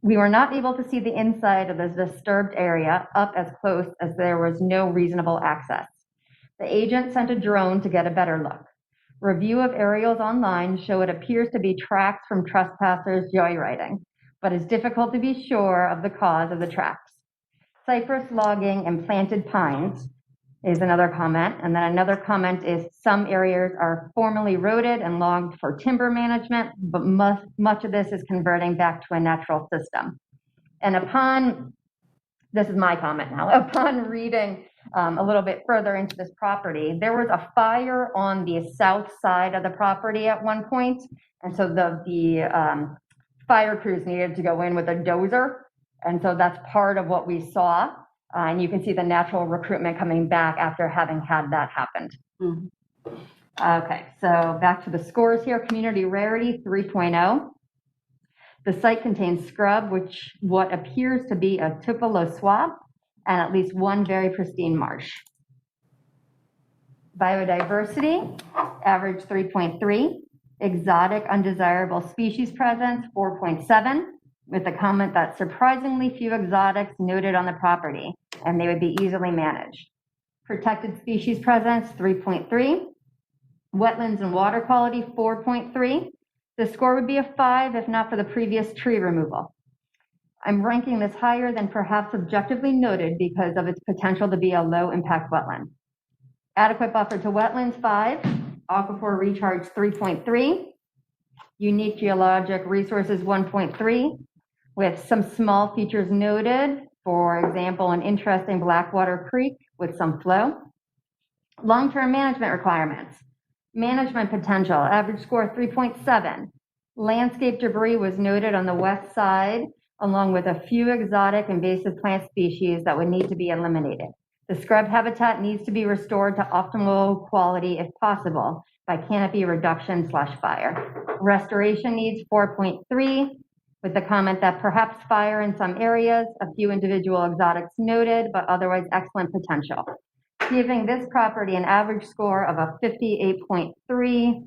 We were not able to see the inside of this disturbed area up as close as there was no reasonable access. The agent sent a drone to get a better look. Review of aerials online show it appears to be tracks from trespassers joyriding, but it's difficult to be sure of the cause of the tracks. Cypress logging and planted pines is another comment. And then another comment is some areas are formerly roaded and logged for timber management, but much of this is converting back to a natural system. And this is my comment now, upon reading a little bit further into this property, there was a fire on the south side of the property at one point. And so the fire crews needed to go in with a dozer. And so that's part of what we saw. And you can see the natural recruitment coming back after having had that happened. Mm-hmm. Okay, so back to the scores here. Community rarity, 3.0. The site contains scrub, what appears to be a tupelo swamp, and at least one very pristine marsh. Biodiversity, average 3.3. Exotic undesirable species presence, 4.7, with the comment that surprisingly few exotics noted on the property, and they would be easily managed. Protected species presence, 3.3. Wetlands and water quality, 4.3. The score would be a 5 if not for the previous tree removal. I'm ranking this higher than perhaps objectively noted because of its potential to be a low impact wetland. Adequate buffer to wetlands, 5. Aquifer recharge, 3.3. Unique geologic resources, 1.3, with some small features noted. For example, an interesting Blackwater Creek with some flow. Long-term management requirements. Management potential, average score 3.7. Landscape debris was noted on the west side, along with a few exotic invasive plant species that would need to be eliminated. The scrub habitat needs to be restored to optimal quality if possible by canopy reduction/fire. Restoration needs 4.3, with the comment that perhaps fire in some areas, a few individual exotics noted, but otherwise excellent potential. Giving this property an average score of a 58.3.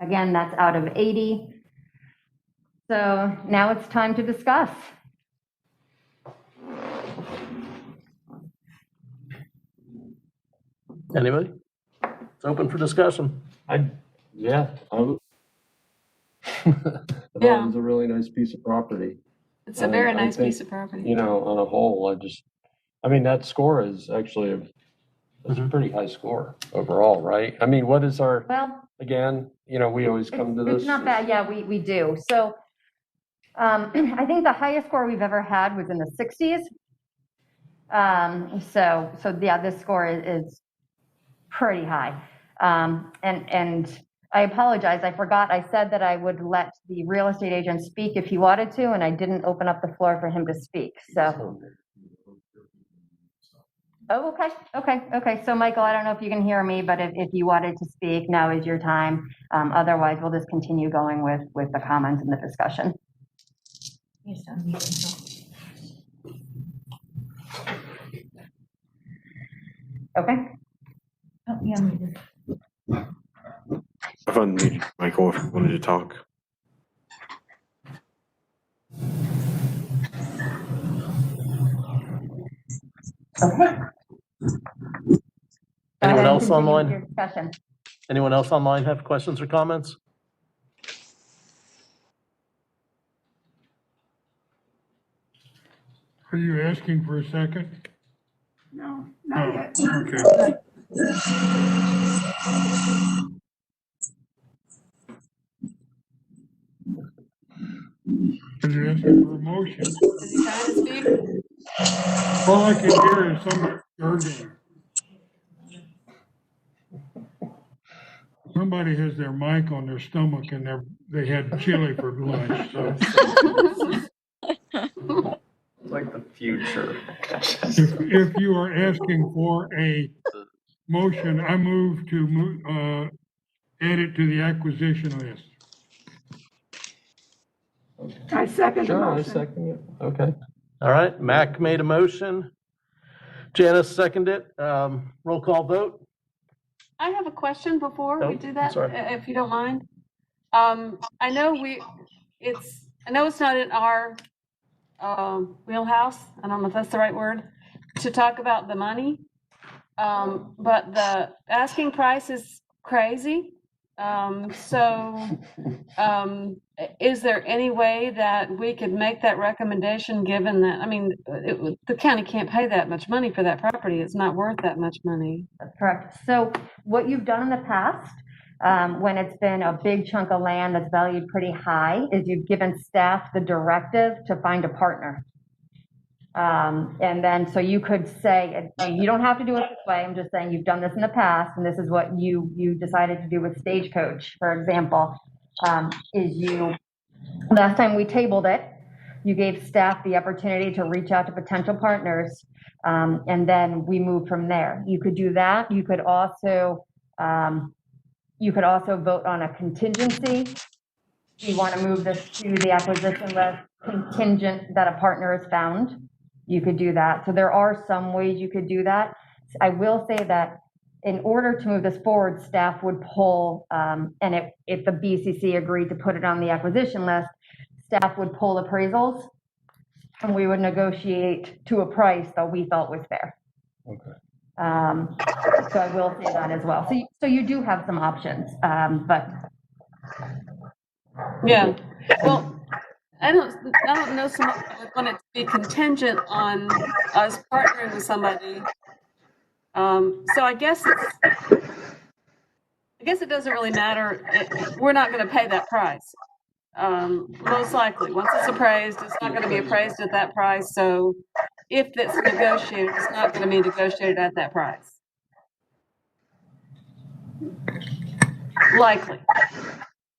Again, that's out of 80. So now it's time to discuss. Anybody? It's open for discussion. Yeah. It Yeah. was a really nice piece of property. It's a very nice piece of property. You know, on a whole, I mean, that score is actually a pretty high score overall, right? I mean, what is our, Well, again, you know, we always come to this. it's not bad. Yeah, we do. So I think the highest score we've ever had was in the 60s. So yeah, this score is pretty high. And I apologize. I forgot. I said that I would let the real estate agent speak if he wanted to, and I didn't open up the floor for him to speak. So. Oh, okay. So Michael, I don't know if you can hear me, but if you wanted to speak, now is your time. Otherwise, we'll just continue going with the comments and the discussion. Okay. Oh, yeah. I've unmuted Michael if you wanted to talk. Okay. Anyone else online? Your discussion. Anyone else online have questions or comments? Are you asking for a second? No, not yet. Okay. Are you asking for a motion? Is he trying to speak? All I can hear is some gurgling. Somebody has their mic on their stomach and they had chili for lunch, so. Like the future. If you are asking for a motion, I move to add it to the acquisition list. I second the Sure, I motion. second it. Okay. All right, Mac made a motion. Janice seconded it. Roll call vote. I have a question before we Oh, do that, sorry. if you don't mind. I know it's not in our wheelhouse, I don't know if that's the right word, to talk about the money. But the asking price is crazy. Is there any way that we could make that recommendation, given that, I mean, the county can't pay that much money for that property. It's not worth that much money. That's correct. So what you've done in the past, when it's been a big chunk of land that's valued pretty high, is you've given staff the directive to find a partner. And then, so you could say, you don't have to do it this way. I'm just saying you've done this in the past, and this is what you decided to do with Stagecoach, for example, last time we tabled it, you gave staff the opportunity to reach out to potential partners, and then we moved from there. You could do that. You could also vote on a contingency. You want to move this to the acquisition list contingent that a partner is found. You could do that. So there are some ways you could do that. I will say that in order to move this forward, staff would pull, and if the BCC agreed to put it on the acquisition list, staff would pull appraisals, and we would negotiate to a price that we felt was fair. Okay. So I will say that as well. So you do have some options, but. Yeah, well, I don't know so much. I would want it to be contingent on us partnering with somebody. So I guess it doesn't really matter. We're not going to pay that price. Most likely, once it's appraised, it's not going to be appraised at that price. So if it's negotiated, it's not going to be negotiated at that price. Likely.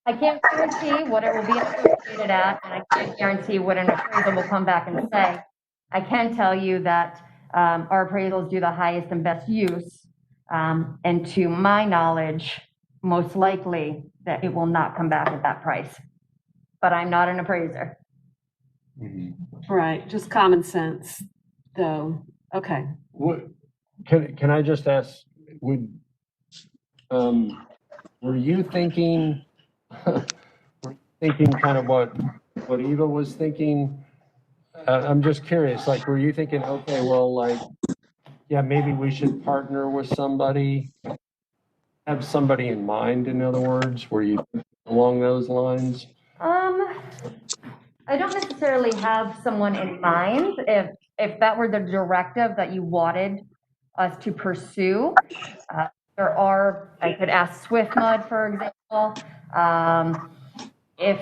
I can't guarantee what it will be negotiated at, and I can't guarantee what an appraisal will come back and say. I can tell you that our appraisals do the highest and best use, and to my knowledge, most likely that it will not come back at that price. But I'm not an appraiser. Right, just common sense, though. Okay. What, can I just ask, were you thinking, kind of what Eva was thinking? I'm just curious, like, were you thinking, okay, well, like, yeah, maybe we should partner with somebody, have somebody in mind, in other words, were you along those lines? I don't necessarily have someone in mind. If that were the directive that you wanted us to pursue, I could ask SwiftMud, for example. If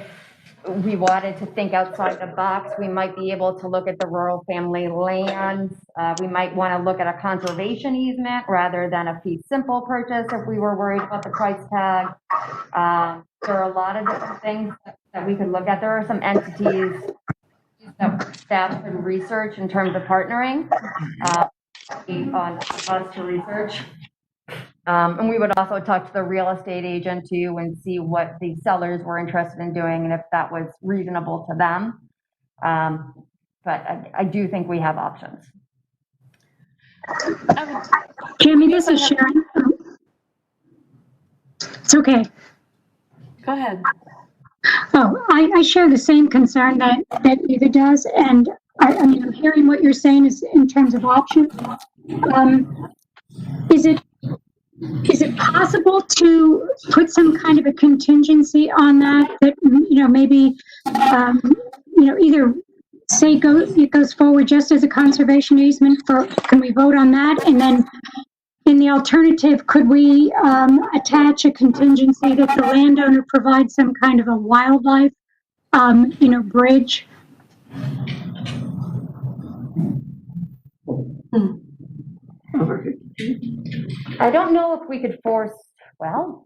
we wanted to think outside the box, we might be able to look at the rural family lands. We might want to look at a conservation easement rather than a fee simple purchase if we were worried about the price tag. There are a lot of different things that we could look at. There are some entities that staff could research in terms of partnering on us to research. And we would also talk to the real estate agent too and see what the sellers were interested in doing and if that was reasonable to them. But I do think we have options. Jamie, this is Sharon. It's okay. Go ahead. Oh, I share the same concern that Eva does, and I mean, I'm hearing what you're saying is in terms of options. Is it possible to put some kind of a contingency on that maybe either say it goes forward just as a conservation easement can we vote on that, and then in the alternative, could we attach a contingency that the landowner provides some kind of a wildlife, bridge? I don't know if we could force, well,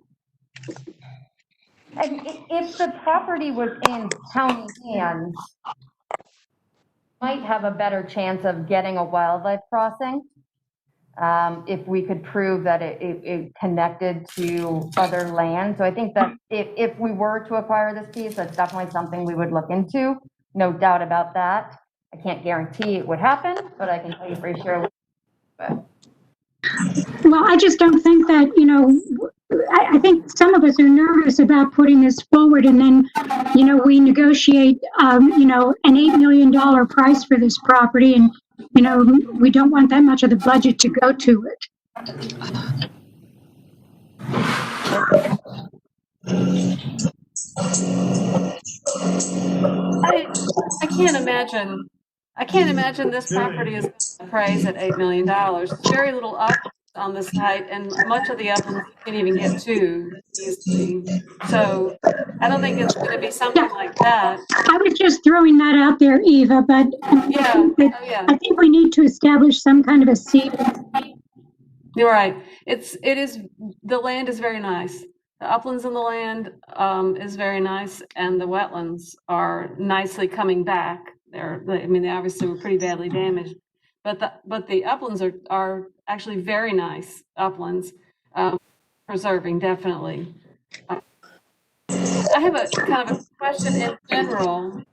if the property was in county hands, might have a better chance of getting a wildlife crossing. If we could prove that it connected to other land. So I think that if we were to acquire this piece, that's definitely something we would look into. No doubt about that. I can't guarantee it would happen, but I can tell you for sure. Well, I just don't think that, I think some of us are nervous about putting this forward and then, we negotiate, an $8 million price for this property and, we don't want that much of the budget to go to it. I can't imagine this property is appraised at $8 million. There's very little up on the site, and much of the uplands you can't even get to easily. So I don't think it's going to be something like that. I was just throwing that out there, Eva, but I think we need to establish some kind of a ceiling. You're right. The land is very nice. The uplands on the land is very nice, and the wetlands are nicely coming back. They obviously were pretty badly damaged, but the uplands are actually very nice uplands, preserving definitely. I have a kind of a question in general.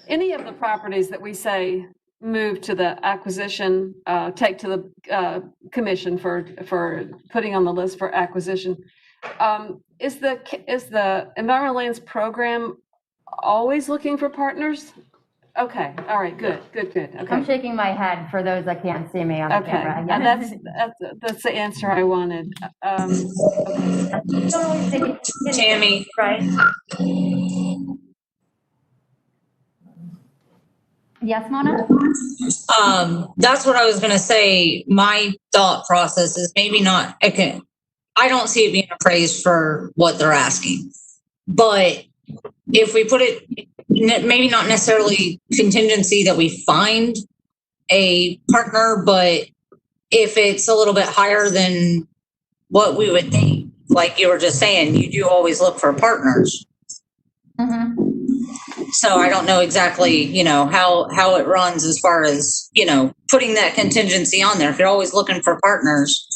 Any of the properties that we say move to the acquisition, take to the commission for putting on the list for acquisition, is the Environmental Lands Program always looking for partners? Okay, all right, good, I'm okay. shaking my head for those that can't see me on the Okay, camera. that's the answer I wanted. Okay. Tammy. Right? Yes, Mona? That's what I was gonna say. My thought process is maybe not, okay, I don't see it being appraised for what they're asking. But if we put it, maybe not necessarily contingency that we find a partner, but if it's a little bit higher than what we would think, like you were just saying, you do always look for partners. So I don't know exactly, how it runs as far as, putting that contingency on there. If you're always looking for partners,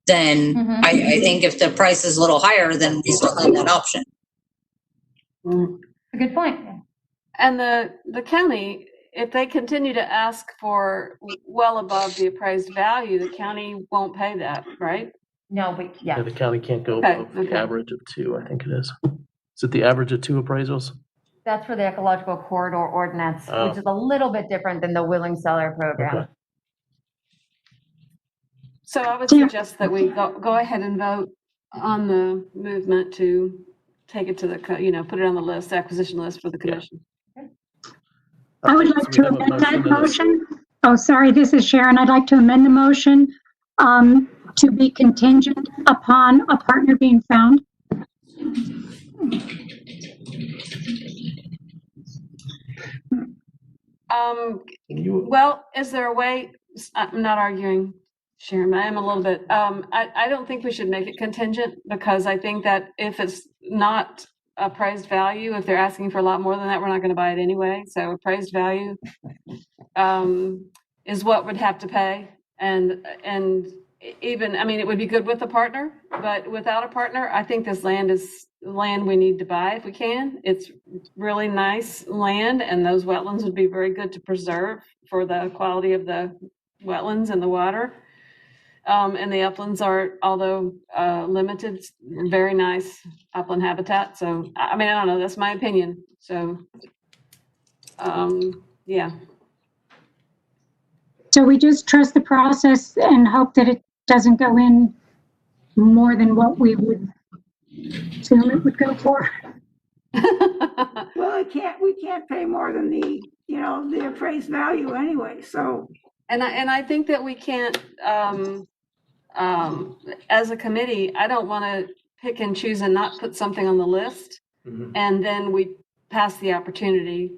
then I think if the price is a little higher, then we still have that option. A good point. And the county, if they continue to ask for well above the appraised value, the county won't pay that, right? No, Yeah, the county can't go Okay, above the average of 2, I think it is. Is it the average of 2 appraisals? That's for the ecological corridor ordinance, Oh. which is a little bit different than the willing seller program. Okay. So I would suggest that we go ahead and vote on the movement to take it to the, put it on the list, acquisition list for the commission. I would like to amend that motion. Oh, sorry, this is Sharon. I'd like to amend the motion to be contingent upon a partner being found. Well, is there a way, I'm not arguing, Sharon, I am a little bit, I don't think we should make it contingent, because I think that if it's not appraised value, if they're asking for a lot more than that, we're not gonna buy it anyway. So appraised value is what we'd have to pay. And even, it would be good with a partner, but without a partner, I think this land is land we need to buy if we can. It's really nice land, and those wetlands would be very good to preserve for the quality of the wetlands and the water. And the uplands are, although limited, very nice upland habitat. So, I don't know, that's my opinion. So, yeah. So we just trust the process and hope that it doesn't go in more than what we would assume it would go for. Well, we can't pay more than the appraised value anyway, so. And I think that we can't, as a committee, I don't want to pick and choose and not put something on the list. And then we pass the opportunity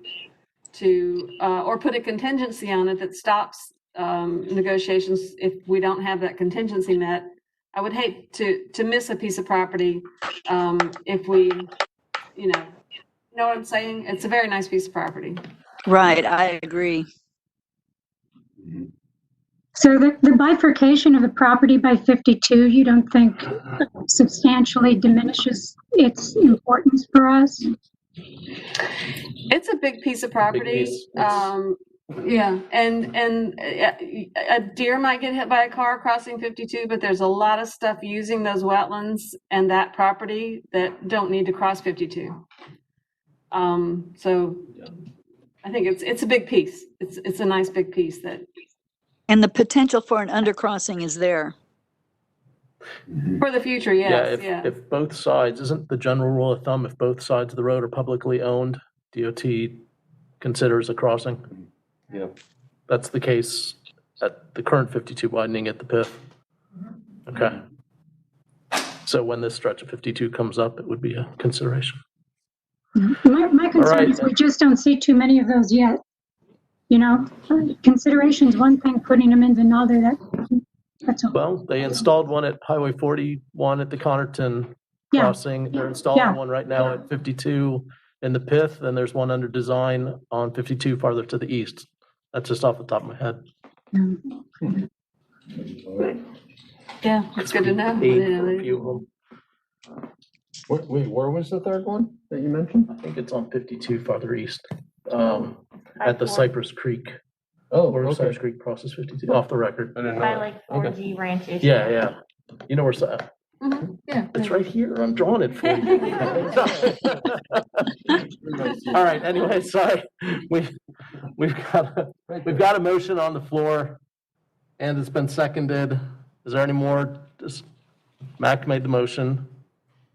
to, or put a contingency on it that stops negotiations if we don't have that contingency met. I would hate to miss a piece of property if we, you know what I'm saying? It's a very nice piece of property. Right, I agree. So the bifurcation of the property by 52, you don't think substantially diminishes its importance for us? It's a big piece of property. Yeah, and a deer might get hit by a car crossing 52, but there's a lot of stuff using those wetlands and that property that don't need to cross 52. So I think it's a big piece. It's a nice big piece that. And the potential for an undercrossing is there. For the future, yes. If both sides, isn't the general rule of thumb, if both sides of the road are publicly owned, DOT considers a crossing? Yeah. That's the case at the current 52 widening at the PIF. Okay. So when this stretch of 52 comes up, it would be a consideration. My concern is we just don't see too many of those yet. Consideration's one thing, putting them into another, that's all. Well, they installed one at Highway 41 at the Connerton crossing. They're installing one right now at 52 in the PIF, and there's one under design on 52 farther to the east. That's just off the top of my head. Yeah, it's good to know. A few of them. Wait, where was the third one that you mentioned? I think it's on 52 farther east, at the Cypress Creek. Oh, Where okay. Cypress Creek crosses 52, off the record. I didn't know By that. like 4G ranch issue. Yeah. You know where Yeah. It's right here. I'm drawing it for you. All right, anyway, sorry. We've got a motion on the floor and it's been seconded. Is there any more? Mac made the motion.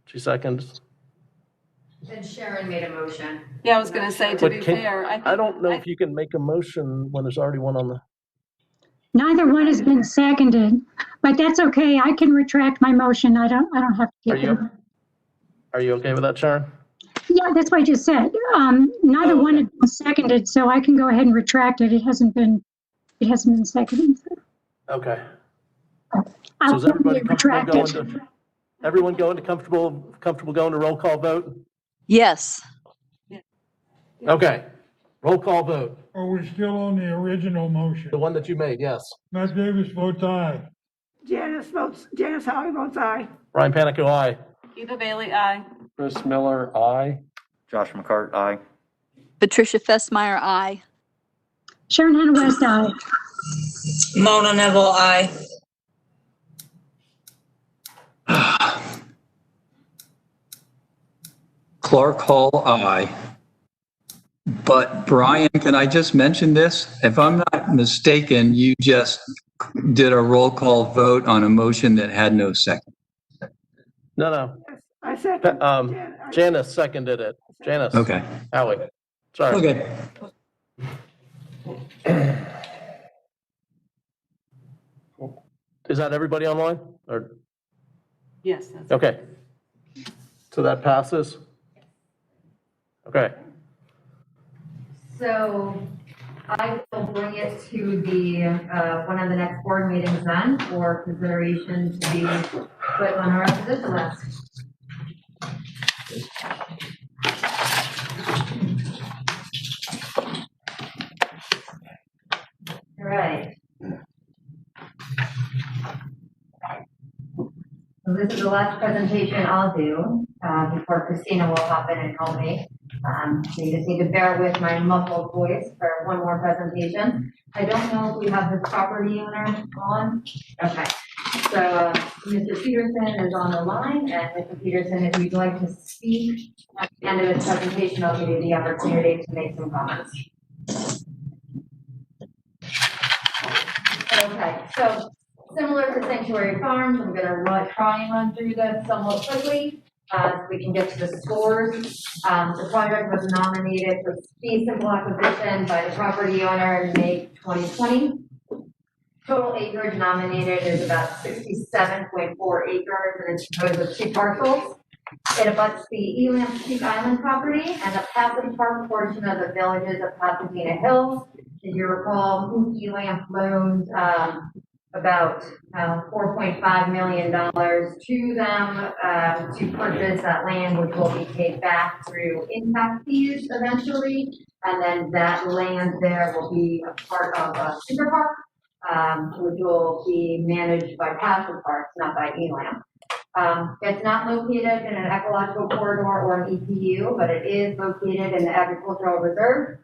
She seconds. And Sharon made a motion. Yeah, I was gonna say, to But be can- fair, I don't know if you can make a motion when there's already one on the. Neither one has been seconded, but that's okay. I can retract my motion. I don't have to keep it. Are you okay with that, Sharon? Yeah, that's what I just said. Neither one had been seconded, so I can go ahead and retract it. It hasn't been seconded. Okay. I'll So is everybody retract comfortable it. going to, everyone going to comfortable going to roll call vote? Yes. Okay, roll call vote. Are we still on the original motion? The one that you made, yes. Matt Davis votes aye. Janice Howie votes aye. Brian Panico, aye. Eva Bailey, aye. Chris Miller, aye. Josh McCart, aye. Patricia Fessmeyer, aye. Sharon Hannah West, aye. Mona Neville, aye. Clark Hall, aye. But Brian, can I just mention this? If I'm not mistaken, you just did a roll call vote on a motion that had no second. No. I second. Janice seconded it. Janice. Okay. Howie. Sorry. Okay. Is that everybody online or? Yes. That's Okay. So that passes? Okay. So I will bring it to the, one of the next board meetings then for consideration to be put on our acquisition list. All right. So this is the last presentation I'll do before Christina will hop in and help me. So you just need to bear with my muffled voice for one more presentation. I don't know if we have the property owner on. Okay. So Mr. Peterson is on the line, and Mr. Peterson, if you'd like to speak at the end of this presentation, I'll give you the opportunity to make some comments. Okay, so similar to Sanctuary Farms, I'm gonna try and run through this somewhat quickly, so we can get to the scores. The project was nominated for fee simple acquisition by the property owner in May 2020. Total acreage nominated is about 67.4 acres, and it's composed of 2 parcels. It abuts the Elam Peak Island property and the Pasadena Park portion of the villages of Pasadena Hills. If you recall, Elam loaned about $4.5 million to them to purchase that land, which will be paid back through impact fees eventually. And then that land there will be a part of a super park, which will be managed by Pasco Parks, not by Elam. It's not located in an ecological corridor or an EPU, but it is located in the agricultural reserve.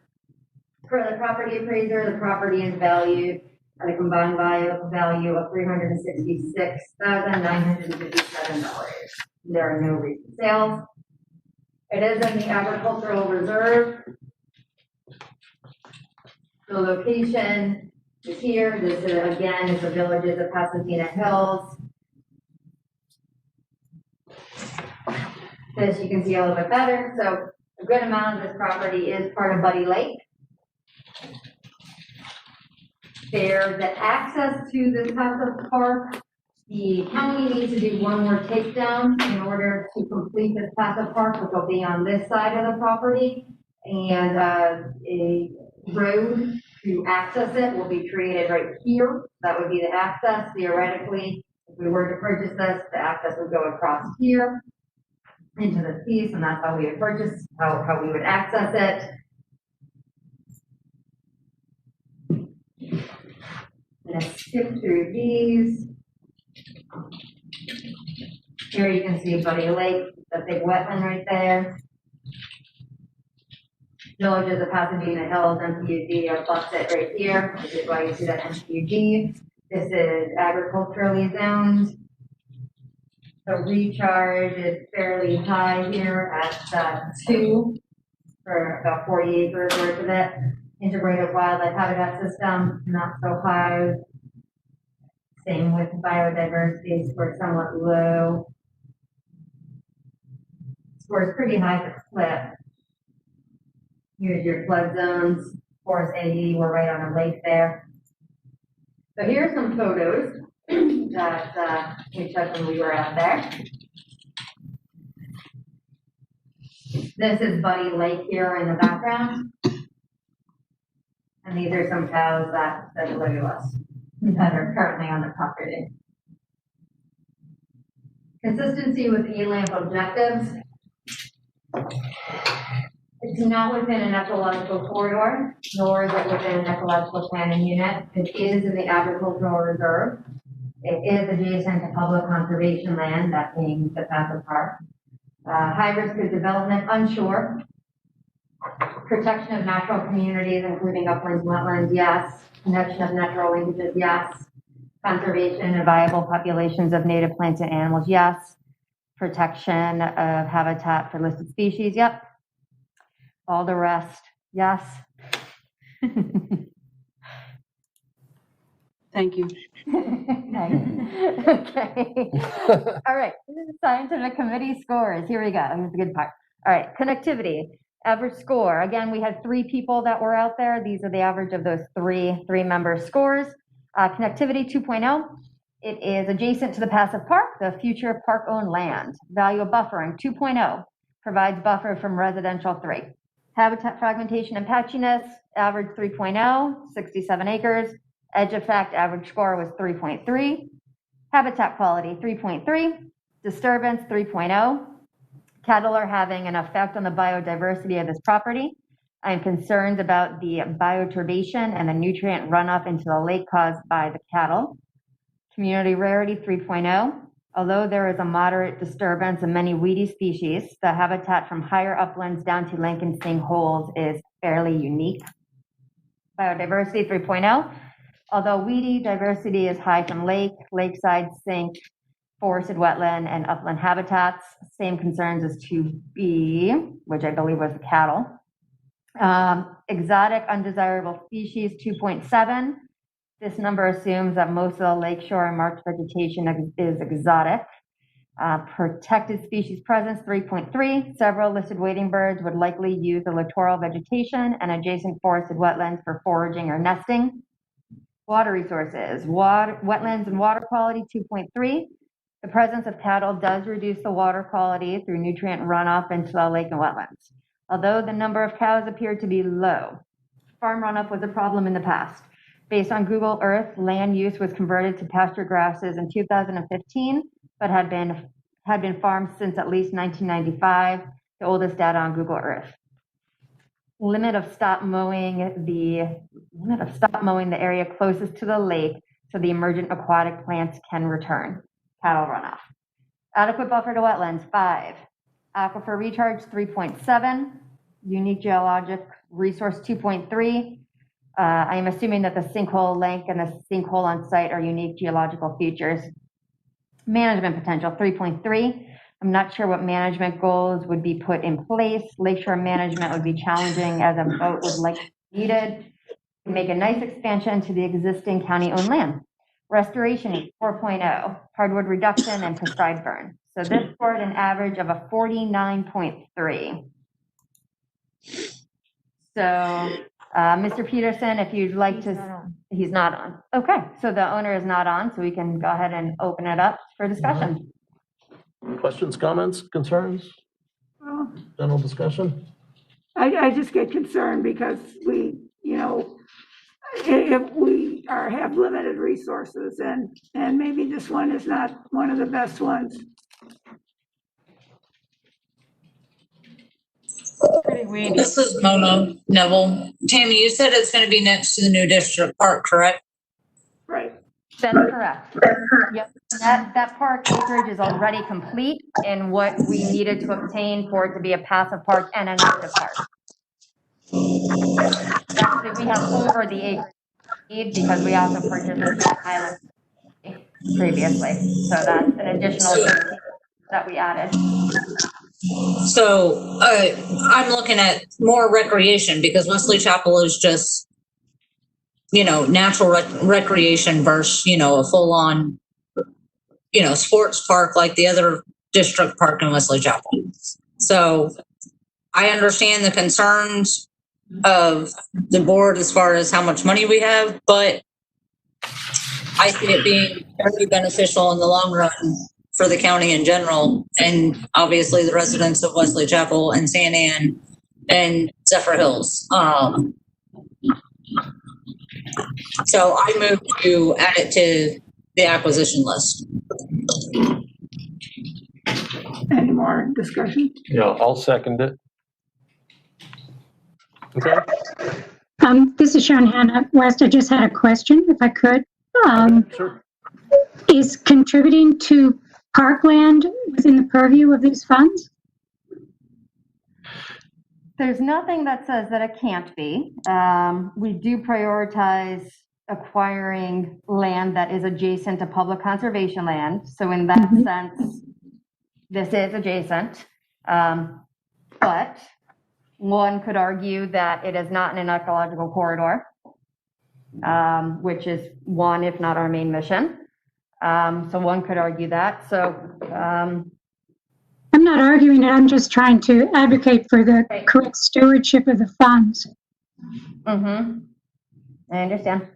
For the property appraiser, the property is valued at a combined value of $366,957. There are no recent sales. It is in the agricultural reserve. The location is here. This is, again, is the villages of Pasadena Hills. This you can see a little bit better. So a good amount of this property is part of Buddy Lake. There's the access to this Pasco Park. The county needs to do one more takedown in order to complete this Pasco Park, which will be on this side of the property. And a road to access it will be created right here. That would be the access. Theoretically, if we were to purchase this, the access would go across here into this piece, and that's how we would purchase, how we would access it. I'm going to skip through these. Here you can see Buddy Lake, the big wetland right there. Villages of Pasadena Hills, MPUD, are busted right here, which is why you see that MPUD. This is agriculturally zoned. So recharge is fairly high here at 2 for about 40 acres worth of it. Integrated wildlife habitat system, not so high. Same with biodiversity, scored somewhat low. Scores pretty high for cliff. Here's your flood zones, forest AD, we're right on a lake there. So here's some photos that we took when we were out there. This is Buddy Lake here in the background. And these are some cows that live with us that are currently on the property. Consistency with ELAMP objectives. It's not within an ecological corridor, nor is it within an ecological planning unit. It is in the agricultural reserve. It is adjacent to public conservation land, that being the Pasco Park. High risk of development, unsure. Protection of natural communities, including uplands, wetlands, yes. Connection of natural linkages, yes. Conservation and viable populations of native plants and animals, yes. Protection of habitat for listed species, yep. All the rest, yes. Thank you. Okay. All right. Scientific committee scores. Here we go. Here's the good part. All right. Connectivity. Average score. Again, we had 3 people that were out there. These are the average of those three-member scores. Connectivity 2.0. It is adjacent to the passive park, the future park-owned land. Value of buffering 2.0. Provides buffer from residential 3. Habitat fragmentation and patchiness, average 3.0, 67 acres. Edge effect, average score was 3.3. Habitat quality, 3.3. Disturbance, 3.0. Cattle are having an effect on the biodiversity of this property. I am concerned about the bioturbation and the nutrient runoff into the lake caused by the cattle. Community rarity, 3.0. Although there is a moderate disturbance of many weedy species, the habitat from higher uplands down to Lincoln sinkholes is fairly unique. Biodiversity 3.0. Although weedy diversity is high from lake, lakeside, sink, forested wetland, and upland habitats, same concerns as 2B, which I believe was the cattle. Exotic undesirable species 2.7. This number assumes that most of the lakeshore and marked vegetation is exotic. Protected species presence 3.3. Several listed wading birds would likely use the littoral vegetation and adjacent forested wetlands for foraging or nesting. Water resources, wetlands and water quality 2.3. The presence of cattle does reduce the water quality through nutrient runoff into the lake and wetlands. Although the number of cows appeared to be low, farm runoff was a problem in the past. Based on Google Earth, land use was converted to pasture grasses in 2015, but had been farmed since at least 1995, the oldest data on Google Earth. Limit of stop mowing the area closest to the lake so the emergent aquatic plants can return. Cattle runoff. Adequate buffer to wetlands 5. Aquifer recharge 3.7. Unique geologic resource 2.3. I am assuming that the sinkhole length and the sinkhole on site are unique geological features. Management potential 3.3. I'm not sure what management goals would be put in place. Lakeshore management would be challenging as a boat would likely be needed. Make a nice expansion to the existing county-owned land. Restoration 4.0. Hardwood reduction and prescribed burn. So this scored an average of a 49.3. So Mr. Peterson, if you'd like to, he's not on. Okay, so the owner is not on, so we can go ahead and open it up for discussion. Questions, comments, concerns? General discussion? I just get concerned because we, if we have limited resources and maybe this one is not one of the best ones. Pretty weedy. This is Mona Neville. Tammy, you said it's going to be next to the new district park, correct? Right. That's correct. Yep. That park acreage is already complete in what we needed to obtain for it to be a passive park and an active park. Actually, we have over the acreage we need because we also purchased the Island previously. So that's an additional that we added. So I'm looking at more recreation because Wesley Chapel is just, natural recreation versus, a full on, sports park like the other district park in Wesley Chapel. So I understand the concerns of the board as far as how much money we have, but I see it being very beneficial in the long run for the county in general, and obviously the residents of Wesley Chapel and San Ann and Zephyr Hills. So I move to add it to the acquisition list. Any more discussion? Yeah, I'll second it. Okay. This is Sharon Hannah West. I just had a question, if I could. Sure. Is contributing to parkland within the purview of these funds? There's nothing that says that it can't be. We do prioritize acquiring land that is adjacent to public conservation land. So in that sense, this is adjacent. But one could argue that it is not in an ecological corridor, which is one, if not our main mission. So one could argue that. So I'm not arguing it. I'm just trying to advocate for the correct stewardship of the funds. I understand.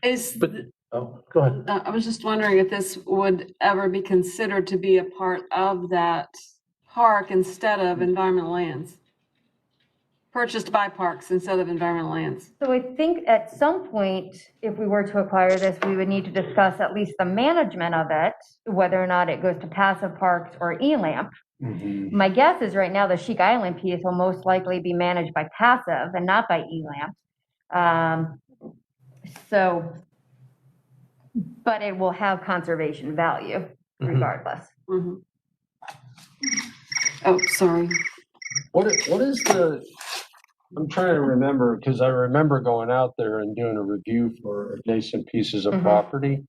Go ahead. I was just wondering if this would ever be considered to be a part of that park instead of environmental lands. Purchased by parks instead of environmental lands. So I think at some point, if we were to acquire this, we would need to discuss at least the management of it, whether or not it goes to passive parks or ELAMP. My guess is right now the Sheik Island piece will most likely be managed by passive and not by ELAMP. But it will have conservation value regardless. Oh, sorry. What is the, I'm trying to remember, because I remember going out there and doing a review for adjacent pieces of property.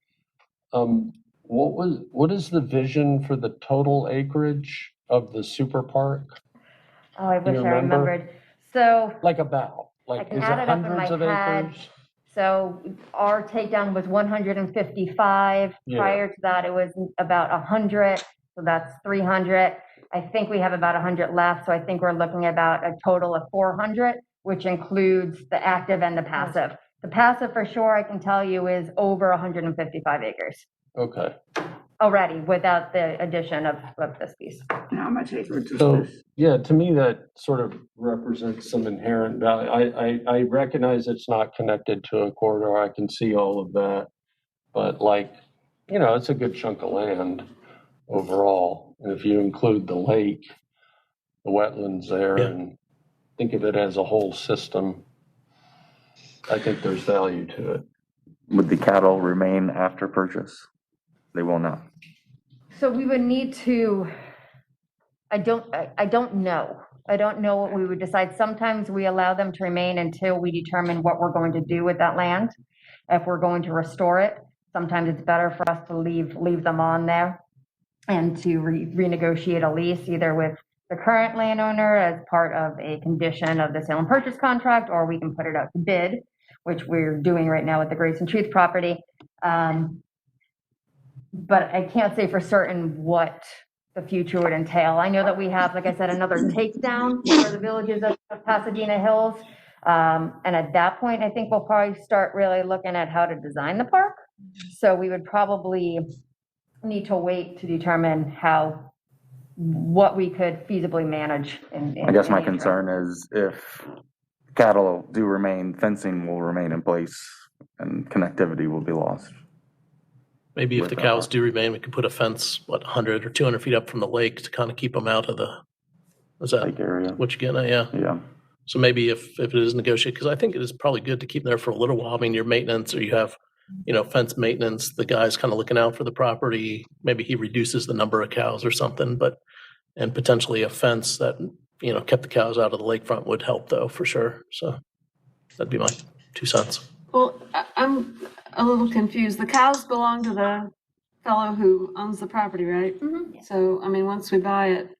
What is the vision for the total acreage of the super park? Oh, I wish I remembered. So like about, like, is it hundreds of acres? So our takedown was 155. Yeah. Prior to that, it was about 100. So that's 300. I think we have about 100 left. So I think we're looking at about a total of 400, which includes the active and the passive. The passive for sure, I can tell you, is over 155 acres. Okay. Already, without the addition of this piece. How much acreage is So, this? yeah, to me, that sort of represents some inherent value. I recognize it's not connected to a corridor. I can see all of that. But it's a good chunk of land overall. And if you include the lake, the wetlands there, and think of it as a whole system, I think there's value to it. Would the cattle remain after purchase? They will not. So we would need to, I don't know. I don't know what we would decide. Sometimes we allow them to remain until we determine what we're going to do with that land. If we're going to restore it, sometimes it's better for us to leave them on there and to renegotiate a lease either with the current landowner as part of a condition of the sale and purchase contract, or we can put it out to bid, which we're doing right now with the Grace and Truth property. But I can't say for certain what the future would entail. I know that we have, like I said, another takedown for the villages of Pasadena Hills. And at that point, I think we'll probably start really looking at how to design the park. So we would probably need to wait to determine what we could feasibly manage. I guess my concern is if cattle do remain, fencing will remain in place and connectivity will be lost. Maybe if the cows do remain, we could put a fence, 100 or 200 feet up from the lake to kind of keep them out of the, is that lake area. What you getting at? Yeah. So maybe if it is negotiated, because I think it is probably good to keep them there for a little while. I mean, your maintenance, or you have, fence maintenance, the guy's kind of looking out for the property. Maybe he reduces the number of cows or something, and potentially a fence that, kept the cows out of the lakefront would help though, for sure. So that'd be my 2 cents. Well, I'm a little confused. The cows belong to the fellow who owns the property, right? Mhm. So, I mean, once we buy it,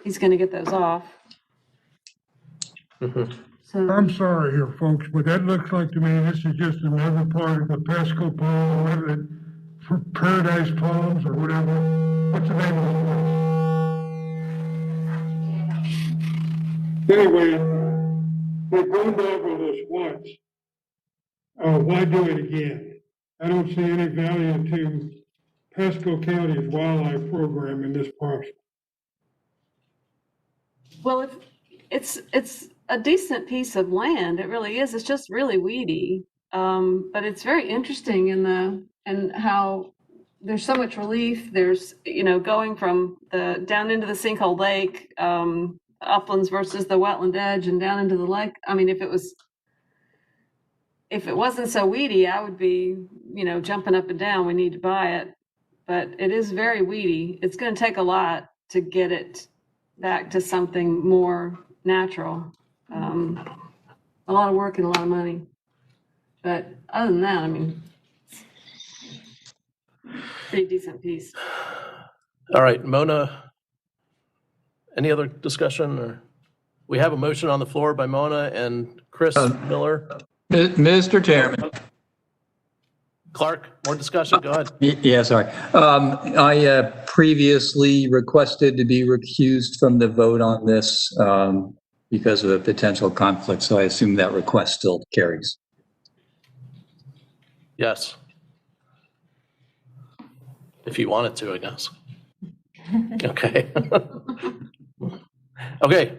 he's gonna get those off. So, I'm sorry here, folks, but that looks like to me, this is just another part of the Pasco Palm, whatever it, for Paradise Palms or whatever. What's the name of the place? Anyway, we've gone over this once. Why do it again? I don't see any value to Pasco County's wildlife program in this parcel. well, it's a decent piece of land. It really is. It's just really weedy. But it's very interesting in how there's so much relief. There's, going from down into the sinkhole lake, uplands versus the wetland edge and down into the lake. I mean, if it wasn't so weedy, I would be, jumping up and down. We need to buy it, but it is very weedy. It's going to take a lot to get it back to something more natural. A lot of work and a lot of money. But other than that, I mean, pretty decent piece. All right, Mona, any other discussion, or we have a motion on the floor by Mona and Chris Miller. Mr. Chairman. Clark, more discussion, go ahead. Yeah, sorry. I previously requested to be recused from the vote on this because of a potential conflict, so I assume that request still carries. Yes. If you wanted to, I guess. Okay. Okay.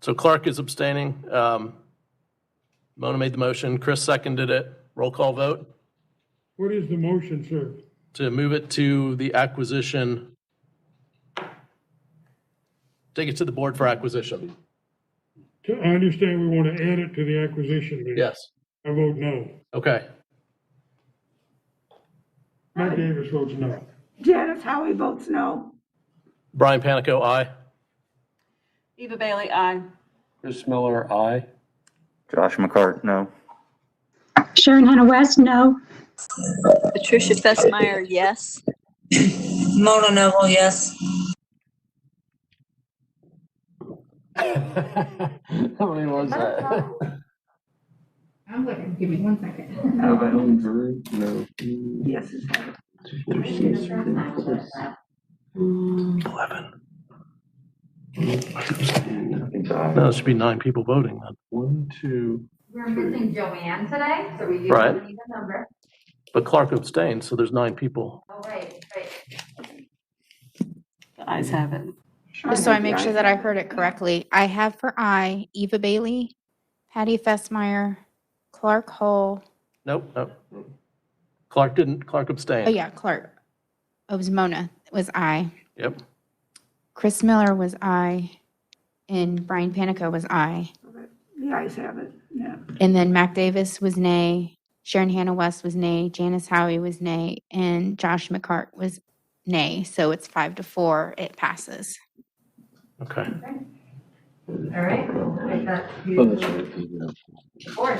So Clark is abstaining. Mona made the motion. Chris seconded it. Roll call vote. What is the motion, sir? To move it to the acquisition. Take it to the board for acquisition. I understand we want to add it to the acquisition list. Yes. I vote no. Okay. Matt Davis votes no. Janice Howie votes no. Brian Panico, aye. Eva Bailey, aye. Chris Miller, aye. Josh McCart, no. Sharon Hannah West, no. Patricia Fessmeyer, yes. Mona Noble, yes. How many was that? I'm looking, give me 1 second. No. Yes, it's happened. 11. No, it should be 9 people voting then. 1, 2. We're missing Joanne today, so we do Right. need a number. But Clark abstained, so there's 9 people. Oh, right. The ayes have it. Just so I make sure that I heard it correctly, I have for I, Eva Bailey, Patty Fessmeyer, Clark Hull. Nope. Clark didn't. Clark abstained. Oh, yeah, Clark. It was Mona, it was I. Yep. Chris Miller was I, and Brian Panico was I. The ayes have it, yeah. And then Mac Davis was nay, Sharon Hannah West was nay, Janice Howie was nay, and Josh McCart was nay. So it's 5-4, it passes. Okay. All right, we'll take that to the board.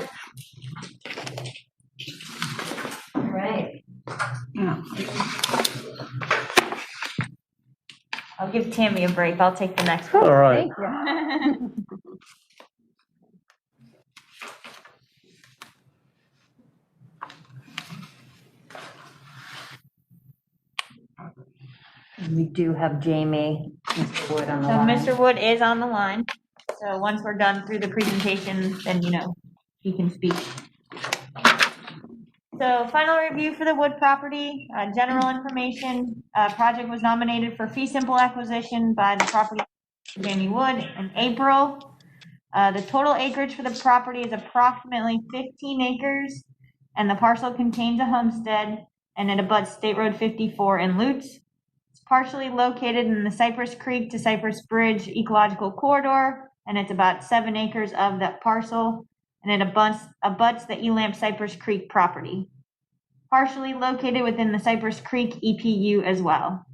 All right. I'll give Tammy a break. I'll take the next one. All right. Thank you. We do have Jamie, Mr. Wood on the So line. Mr. Wood is on the line. So once we're done through the presentation, then, he can speak. So final review for the Wood property, general information, project was nominated for fee simple acquisition by the property Jamie Wood in April. The total acreage for the property is approximately 15 acres, and the parcel contains a homestead, and it abuts State Road 54 in Lutz. It's partially located in the Cypress Creek to Cypress Bridge ecological corridor, and it's about 7 acres of that parcel, and it abuts the Elamp Cypress Creek property. Partially located within the Cypress Creek EPU as well.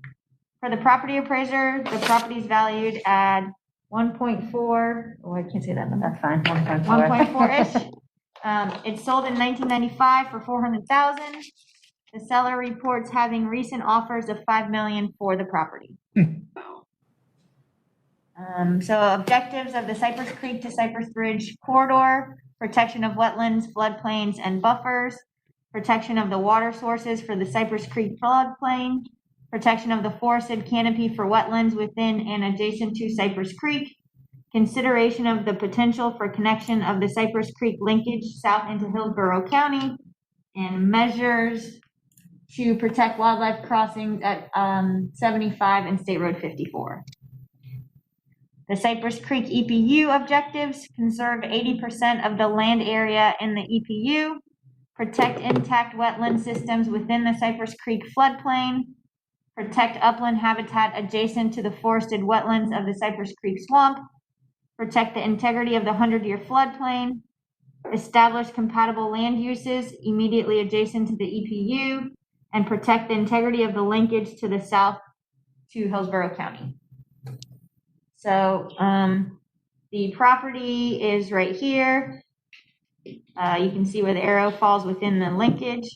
For the property appraiser, the property is valued at 1.4. Oh, I can't say that number. That's fine, 1.4. 1.4-ish. It sold in 1995 for $400,000. The seller reports having recent offers of $5 million for the property. So objectives of the Cypress Creek to Cypress Ridge corridor: protection of wetlands, floodplains, and buffers, protection of the water sources for the Cypress Creek floodplain, protection of the forested canopy for wetlands within and adjacent to Cypress Creek, consideration of the potential for connection of the Cypress Creek linkage south into Hillsborough County, and measures to protect wildlife crossings at 75 and State Road 54. The Cypress Creek EPU objectives: conserve 80% of the land area in the EPU, protect intact wetland systems within the Cypress Creek floodplain, protect upland habitat adjacent to the forested wetlands of the Cypress Creek swamp, protect the integrity of the 100-year floodplain, establish compatible land uses immediately adjacent to the EPU, and protect the integrity of the linkage to the south to Hillsborough County. So the property is right here. You can see where the arrow falls within the linkage.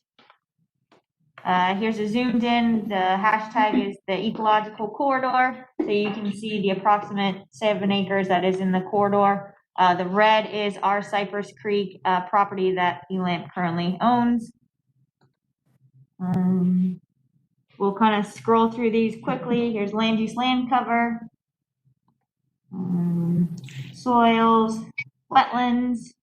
Here's a zoomed in. The hashtag is the ecological corridor. So you can see the approximate 7 acres that is in the corridor. The red is our Cypress Creek property that ELAMP currently owns. We'll kind of scroll through these quickly. Here's land use, land cover, soils, wetlands,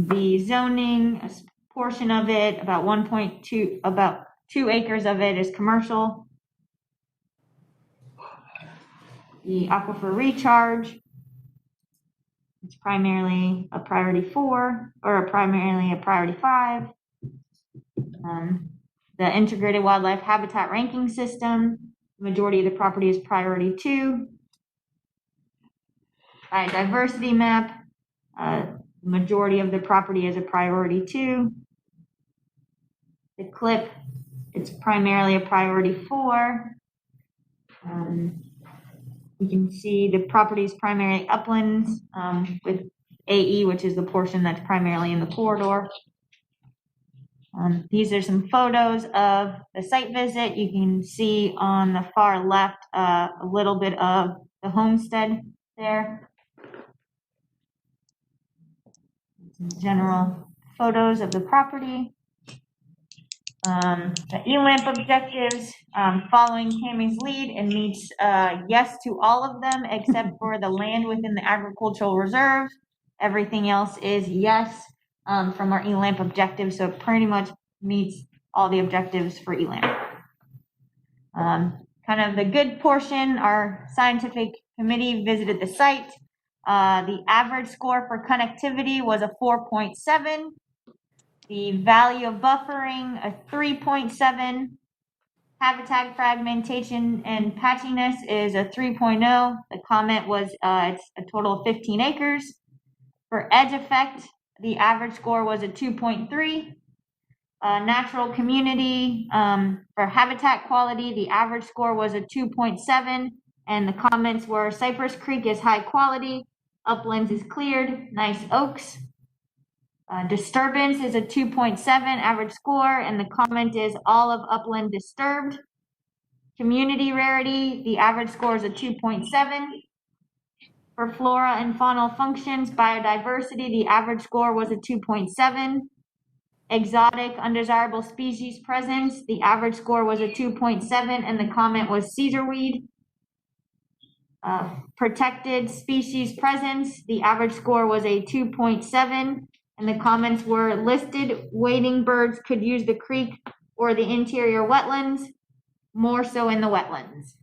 the zoning, a portion of it, about 2 acres of it is commercial. The aquifer recharge, it's primarily a priority 4 or primarily a priority 5. The integrated wildlife habitat ranking system, the majority of the property is priority 2. Biodiversity map, the majority of the property is a priority 2. The CLIP, it's primarily a priority 4. You can see the property is primarily uplands with AE, which is the portion that's primarily in the corridor. These are some photos of the site visit. You can see on the far left a little bit of the homestead there. Some general photos of the property. The ELAMP objectives, following Tammy's lead, and meets yes to all of them except for the land within the agricultural reserve. Everything else is yes from our ELAMP objectives, so it pretty much meets all the objectives for ELAMP. Kind of the good portion, our scientific committee visited the site. The average score for connectivity was a 4.7. The value of buffering, a 3.7. Habitat fragmentation and patchiness is a 3.0. The comment was it's a total of 15 acres. For edge effect, the average score was a 2.3. Natural community, for habitat quality, the average score was a 2.7. And the comments were Cypress Creek is high quality, uplands is cleared, nice oaks. Disturbance is a 2.7 average score, and the comment is all of upland disturbed. Community rarity, the average score is a 2.7. For flora and faunal functions, biodiversity, the average score was a 2.7. Exotic undesirable species presence, the average score was a 2.7, and the comment was Caesarweed. Protected species presence, the average score was a 2.7. And the comments were listed wading birds could use the creek or the interior wetlands, more so in the wetlands.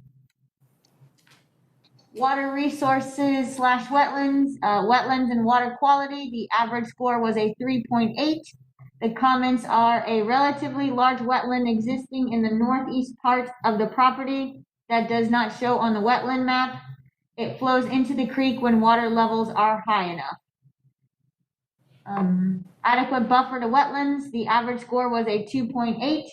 Water resources / wetlands, wetlands and water quality, the average score was a 3.8. The comments are a relatively large wetland existing in the northeast part of the property that does not show on the wetland map. It flows into the creek when water levels are high enough. Adequate buffer to wetlands, the average score was a 2.8.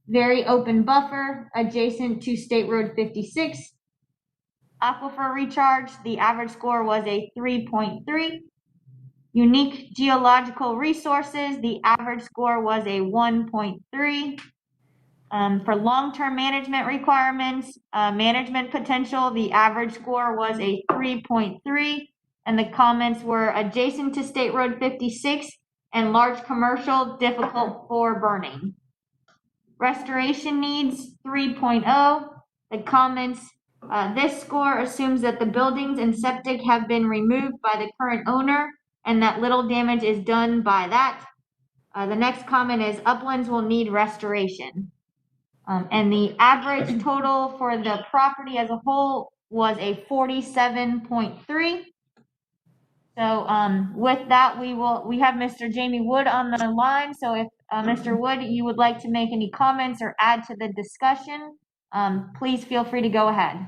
Very open buffer adjacent to State Road 56. Aquifer recharge, the average score was a 3.3. Unique geological resources, the average score was a 1.3. For long-term management requirements, management potential, the average score was a 3.3. And the comments were adjacent to State Road 56 and large commercial, difficult for burning. Restoration needs 3.0. The comments, this score assumes that the buildings and septic have been removed by the current owner and that little damage is done by that. The next comment is uplands will need restoration. And the average total for the property as a whole was a 47.3. So with that, we have Mr. Jamie Wood on the line. So if Mr. Wood, you would like to make any comments or add to the discussion, please feel free to go ahead.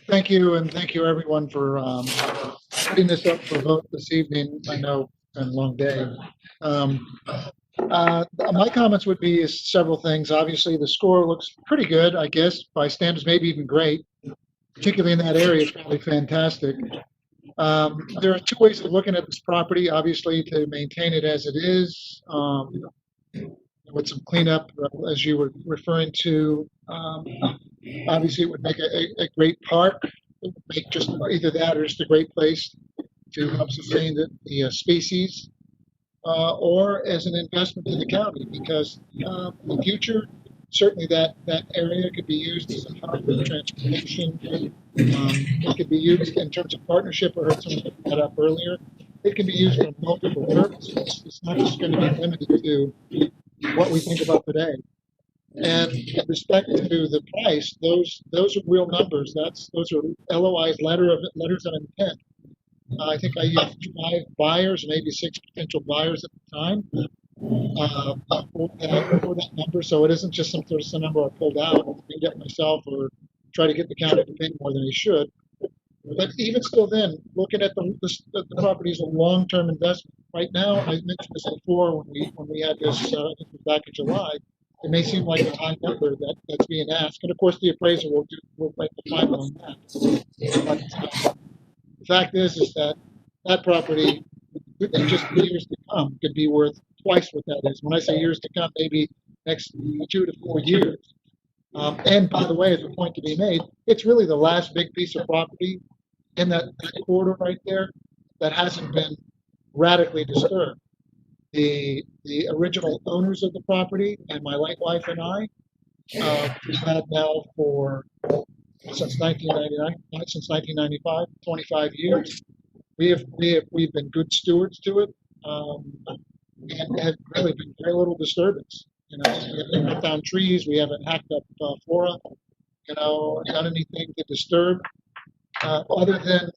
Thank you, and thank you everyone for putting this up for vote this evening. I know it's been a long day. My comments would be several things. Obviously, the score looks pretty good, I guess, by standards, maybe even great. Particularly in that area, it's probably fantastic. There are two ways of looking at this property. Obviously, to maintain it as it is, with some cleanup, as you were referring to. Obviously, it would make a great park. It would make just either that or just a great place to help sustain the species, or as an investment to the county, because in the future, certainly that area could be used as a hub for transportation. It could be used in terms of partnership. I heard someone put that up earlier. It can be used for multiple purposes. It's not just going to be limited to what we think about today. And with respect to the price, those are real numbers. Those are LOIs, letters of intent. I think I used 5 buyers, maybe 6 potential buyers at the time for that number. So it isn't just some number I pulled out and get myself or try to get the county to pay more than he should. But even still, then looking at the property as a long-term investment. Right now, I mentioned this before when we had this I think it was back in July. It may seem like a high number that's being asked, and of course the appraiser will make the final on that. But the fact is that property in just the years to come could be worth twice what that is. When I say years to come, maybe next 2 to 4 years. And by the way, as a point to be made, it's really the last big piece of property in that corridor right there that hasn't been radically disturbed. The original owners of the property and my late wife and I, we've had now since 1995, 25 years. We've been good stewards to it, and have really been very little disturbance. We haven't cut down trees, we haven't hacked up flora, done anything to disturb. Other than,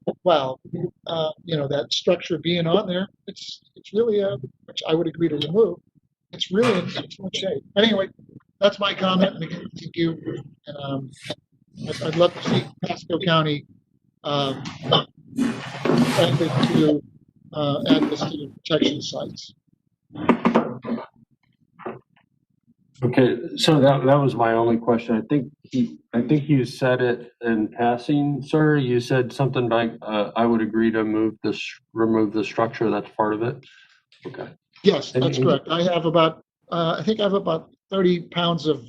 that structure being on there, it's really, which I would agree to remove, it's really in excellent shape. Anyway, that's my comment, and again, thank you. And I'd love to see Pasco County add this to the protection sites. Okay, so that was my only question. I think you said it in passing, sir. You said something like, I would agree to remove the structure that's part of it. Okay. Yes, that's correct. I have about, I think I have about 30 pounds of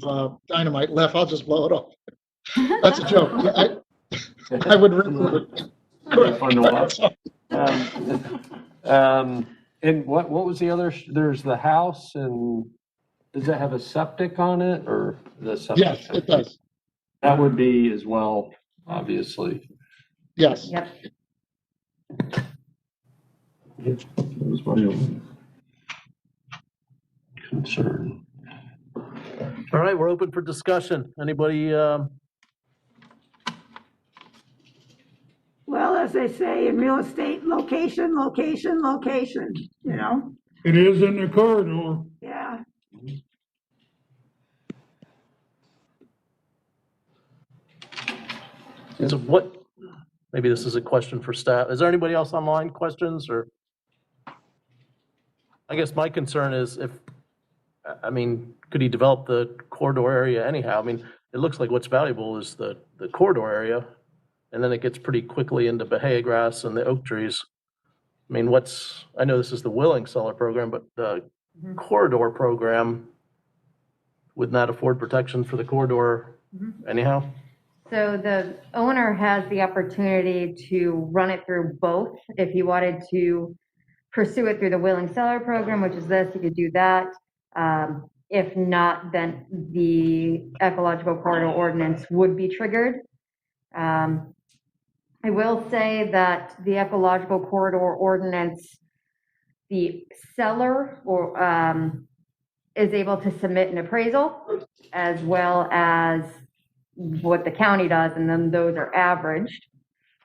dynamite left. I'll just blow it off. That's a joke. I would remove it. Correct. And what was the other? There's the house, and does that have a septic on it, or the septic? Yes, it does. That would be as well, obviously. Yes. Yep. That was my only concern. All right, we're open for discussion. Anybody? Well, as they say in real estate, location, location, location, It is in the corridor. Yeah. So maybe this is a question for staff. Is there anybody else online questions, or? I guess my concern is could he develop the corridor area anyhow? It looks like what's valuable is the corridor area, and then it gets pretty quickly into Bahia grass and the oak trees. I mean, I know this is the willing seller program, but the corridor program, wouldn't that afford protection for the corridor anyhow? So the owner has the opportunity to run it through both. If he wanted to pursue it through the willing seller program, which is this, he could do that. If not, then the ecological corridor ordinance would be triggered. I will say that the ecological corridor ordinance, the seller is able to submit an appraisal as well as what the county does, and then those are averaged.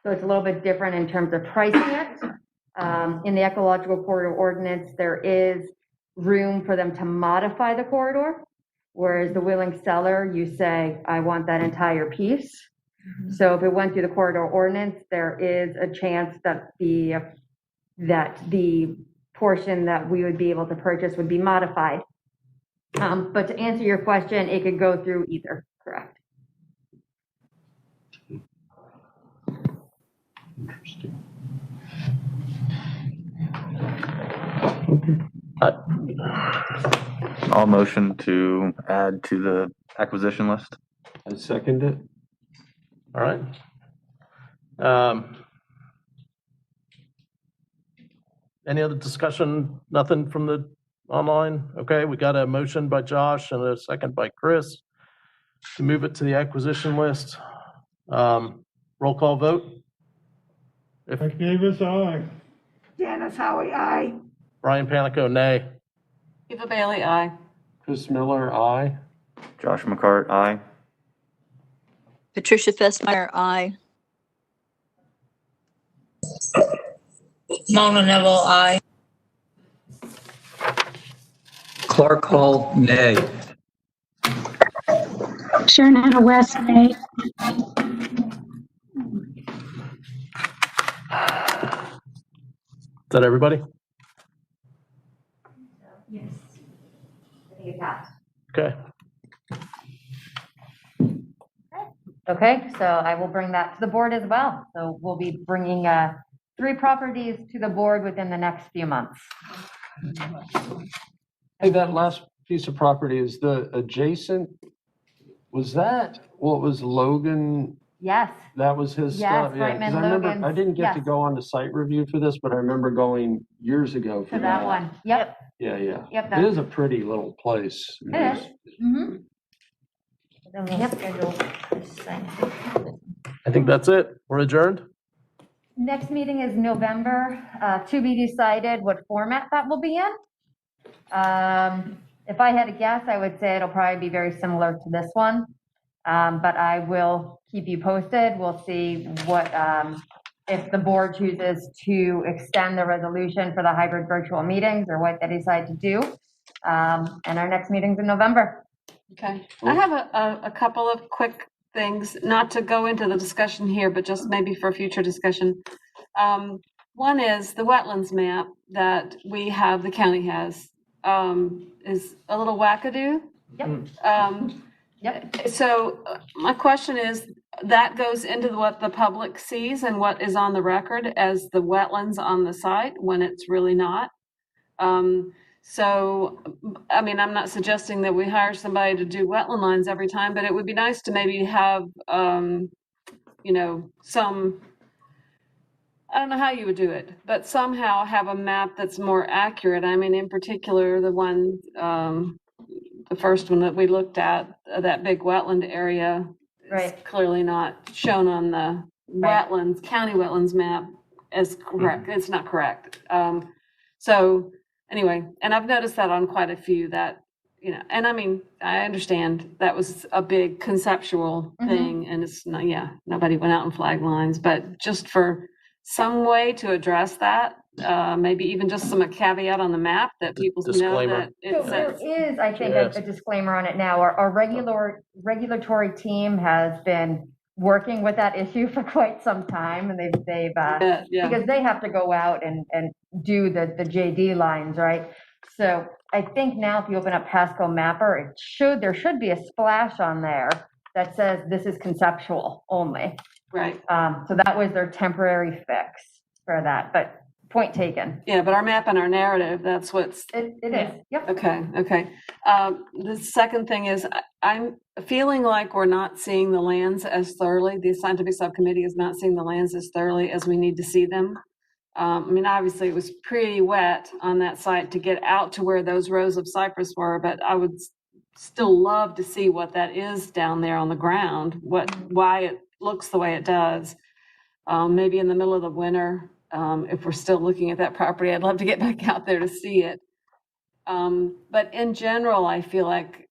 So it's a little bit different in terms of pricing it. In the ecological corridor ordinance, there is room for them to modify the corridor, whereas the willing seller, you say, I want that entire piece. So if it went through the corridor ordinance, there is a chance that the portion that we would be able to purchase would be modified. But to answer your question, it could go through either, correct? Interesting. I'll motion to add to the acquisition list. I second it. All right. Any other discussion? Nothing from the online? Okay, we got a motion by Josh and a second by Chris to move it to the acquisition list. Roll call vote. Mike Davis, aye. Janice Howie, aye. Brian Panico, nay. Eva Bailey, aye. Chris Miller, aye. Josh McCart, aye. Patricia Festmeyer, aye. Mona Neville, aye. Clark Hall, nay. Sharon Hannah West, nay. Is that everybody? Yes. I think it passed. Okay. Okay, so I will bring that to the board as well. So we'll be bringing 3 properties to the board within the next few months. Hey, that last piece of property is the adjacent, was that what was Logan? Yes. That was his Yes, stuff? Yeah, 'cause Brightman I remember, Logan's, I didn't get to yes. go on the site review for this, but I remember going years ago for For that one, yep. Yeah, yeah. Yep, It that- is a pretty little place. It is. Mm-hmm. I think that's it. We're adjourned. Next meeting is November, to be decided what format that will be in. If I had to guess, I would say it'll probably be very similar to this one. But I will keep you posted. We'll see what, if the board chooses to extend the resolution for the hybrid virtual meetings or what they decide to do. And our next meeting's in November. Okay. I have a couple of quick things, not to go into the discussion here, but just maybe for future discussion. One is the wetlands map that we have, the county has, is a little wackadoo. Yep. Yep. So my question is, that goes into what the public sees and what is on the record as the wetlands on the site when it's really not. So, I mean, I'm not suggesting that we hire somebody to do wetland lines every time, but it would be nice to maybe have, you know, some, I don't know how you would do it, but somehow have a map that's more accurate. I mean, in particular, the one, the first one that we looked at, that big wetland area, is clearly not shown on the wetlands, county wetlands map as correct. It's not correct. So anyway, and I've noticed that on quite a few that, you know, and I mean, I understand that was a big conceptual thing and it's not, yeah, nobody went out and flagged lines, but just for some way to address that, maybe even just some caveat on the map that people know that it So there is, I think, a disclaimer on it now. Our regulatory team has been working with that issue for quite some time, and they've because they have to go out and do the JD lines, right? So I think now if you open up Pasco Mapper, there should be a splash on there that says this is conceptual only. Right. So that was their temporary fix for that, but Point taken. Yeah, but our map and our narrative, that's what's. It is, yep. Okay. The second thing is I'm feeling like we're not seeing the lands as thoroughly. The scientific subcommittee is not seeing the lands as thoroughly as we need to see them. I mean, obviously it was pretty wet on that site to get out to where those rows of cypress were, but I would still love to see what that is down there on the ground, why it looks the way it does. Maybe in the middle of the winter, if we're still looking at that property, I'd love to get back out there to see it. But in general, I feel like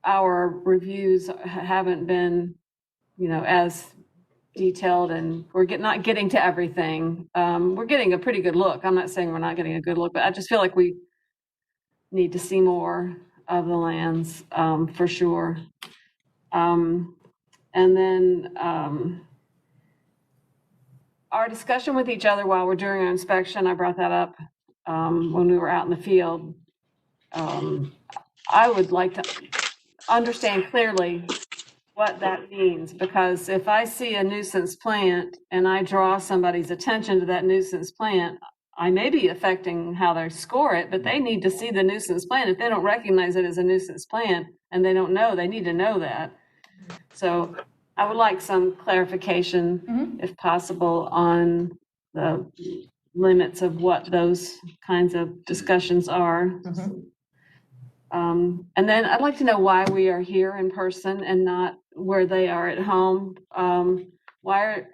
our reviews haven't been, as detailed, and we're not getting to everything. We're getting a pretty good look. I'm not saying we're not getting a good look, but I just feel like we need to see more of the lands, for sure. And then our discussion with each other while we're doing our inspection, I brought that up when we were out in the field. I would like to understand clearly what that means, because if I see a nuisance plant and I draw somebody's attention to that nuisance plant, I may be affecting how they score it, but they need to see the nuisance plant. If they don't recognize it as a nuisance plant and they don't know, they need to know that. So I would like some clarification, if possible, on the limits of what those kinds of discussions are. And then I'd like to know why we are here in person and not where they are at home. Why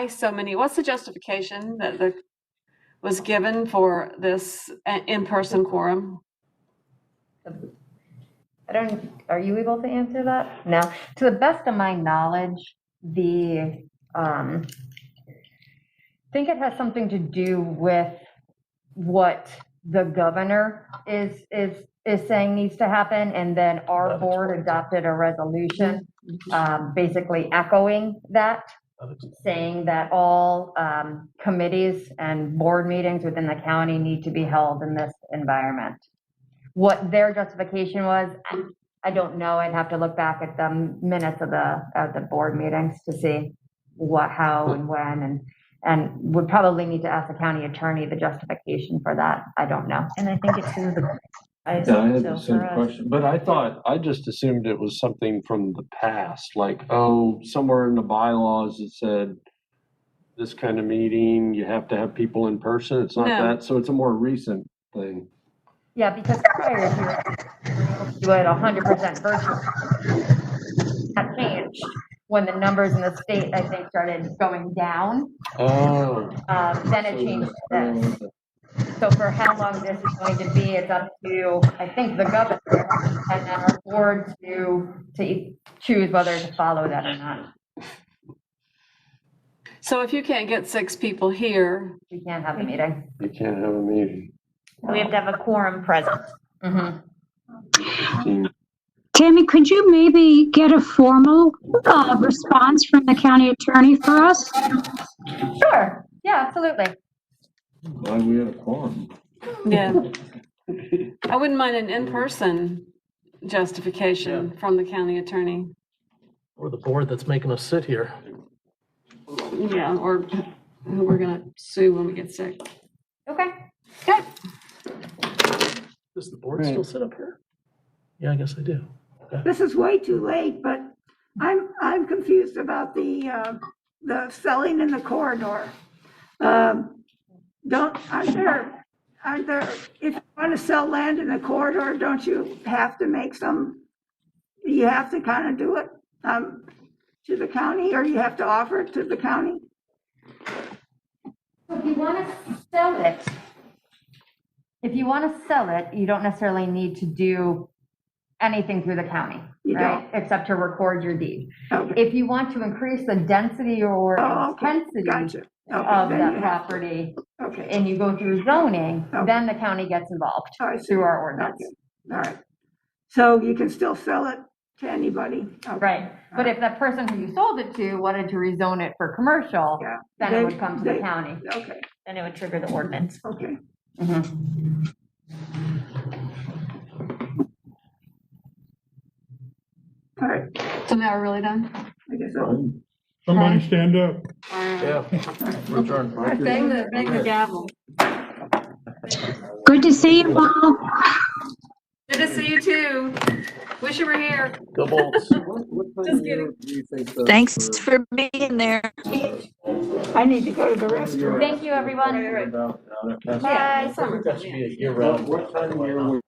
so many? What's the justification that was given for this in-person quorum? Are you able to answer that? No. To the best of my knowledge, I think it has something to do with what the governor is saying needs to happen, and then our board adopted a resolution basically echoing that, saying that all committees and board meetings within the county need to be held in this environment. What their justification was, I don't know. I'd have to look back at the minutes of the board meetings to see what, how, and when, and would probably need to ask the county attorney the justification for that. I don't know. And I think it's through the. I had the same question, but I just assumed it was something from the past, like, somewhere in the bylaws it said this kind of meeting, you have to have people in person. It's not that, so it's a more recent thing. Yeah, because prior to do it 100% virtual. That changed when the numbers in the state, I think, started going down. Then it changed to this. So for how long this is going to be, it's up to, I think, the governor and then our board to choose whether to follow that or not. So if you can't get 6 people here, we can't have a meeting. You can't have a meeting. We have to have a quorum present. Tammy, could you maybe get a formal response from the county attorney for us? Sure. Yeah, absolutely. Why we have a quorum? Yeah. I wouldn't mind an in-person justification from the county attorney. Or the board that's making us sit here. Yeah, or who we're gonna sue when we get sick. Okay. Good. Does the board still sit up here? Yeah, I guess I do. Okay. This is way too late, but I'm confused about the selling in the corridor. Aren't there, if you want to sell land in the corridor, don't you have to you have to kind of do it to the county, or you have to offer it to the county? If you want to sell it, you don't necessarily need to do anything through the county, right? Except to record your deed. Okay. If you want to increase the density or intensity of that property, and you go through zoning, then the county gets involved through our ordinance. All right. So you can still sell it to anybody. Right. But if that person who you sold it to wanted to rezone it for commercial, then it would come to the county. Okay. Then it would trigger the ordinance. Okay. All right. So now we're really done? I guess so. Somebody stand up. All Yeah, we're adjourned. Bang the gavel. Good to see you all. Good to see you too. Wish you were here. Go Bolts. Just kidding. Thanks for being there. I need to go to the restroom. Thank you, everyone. Right. Bye. I think that should be a year-round. What time of year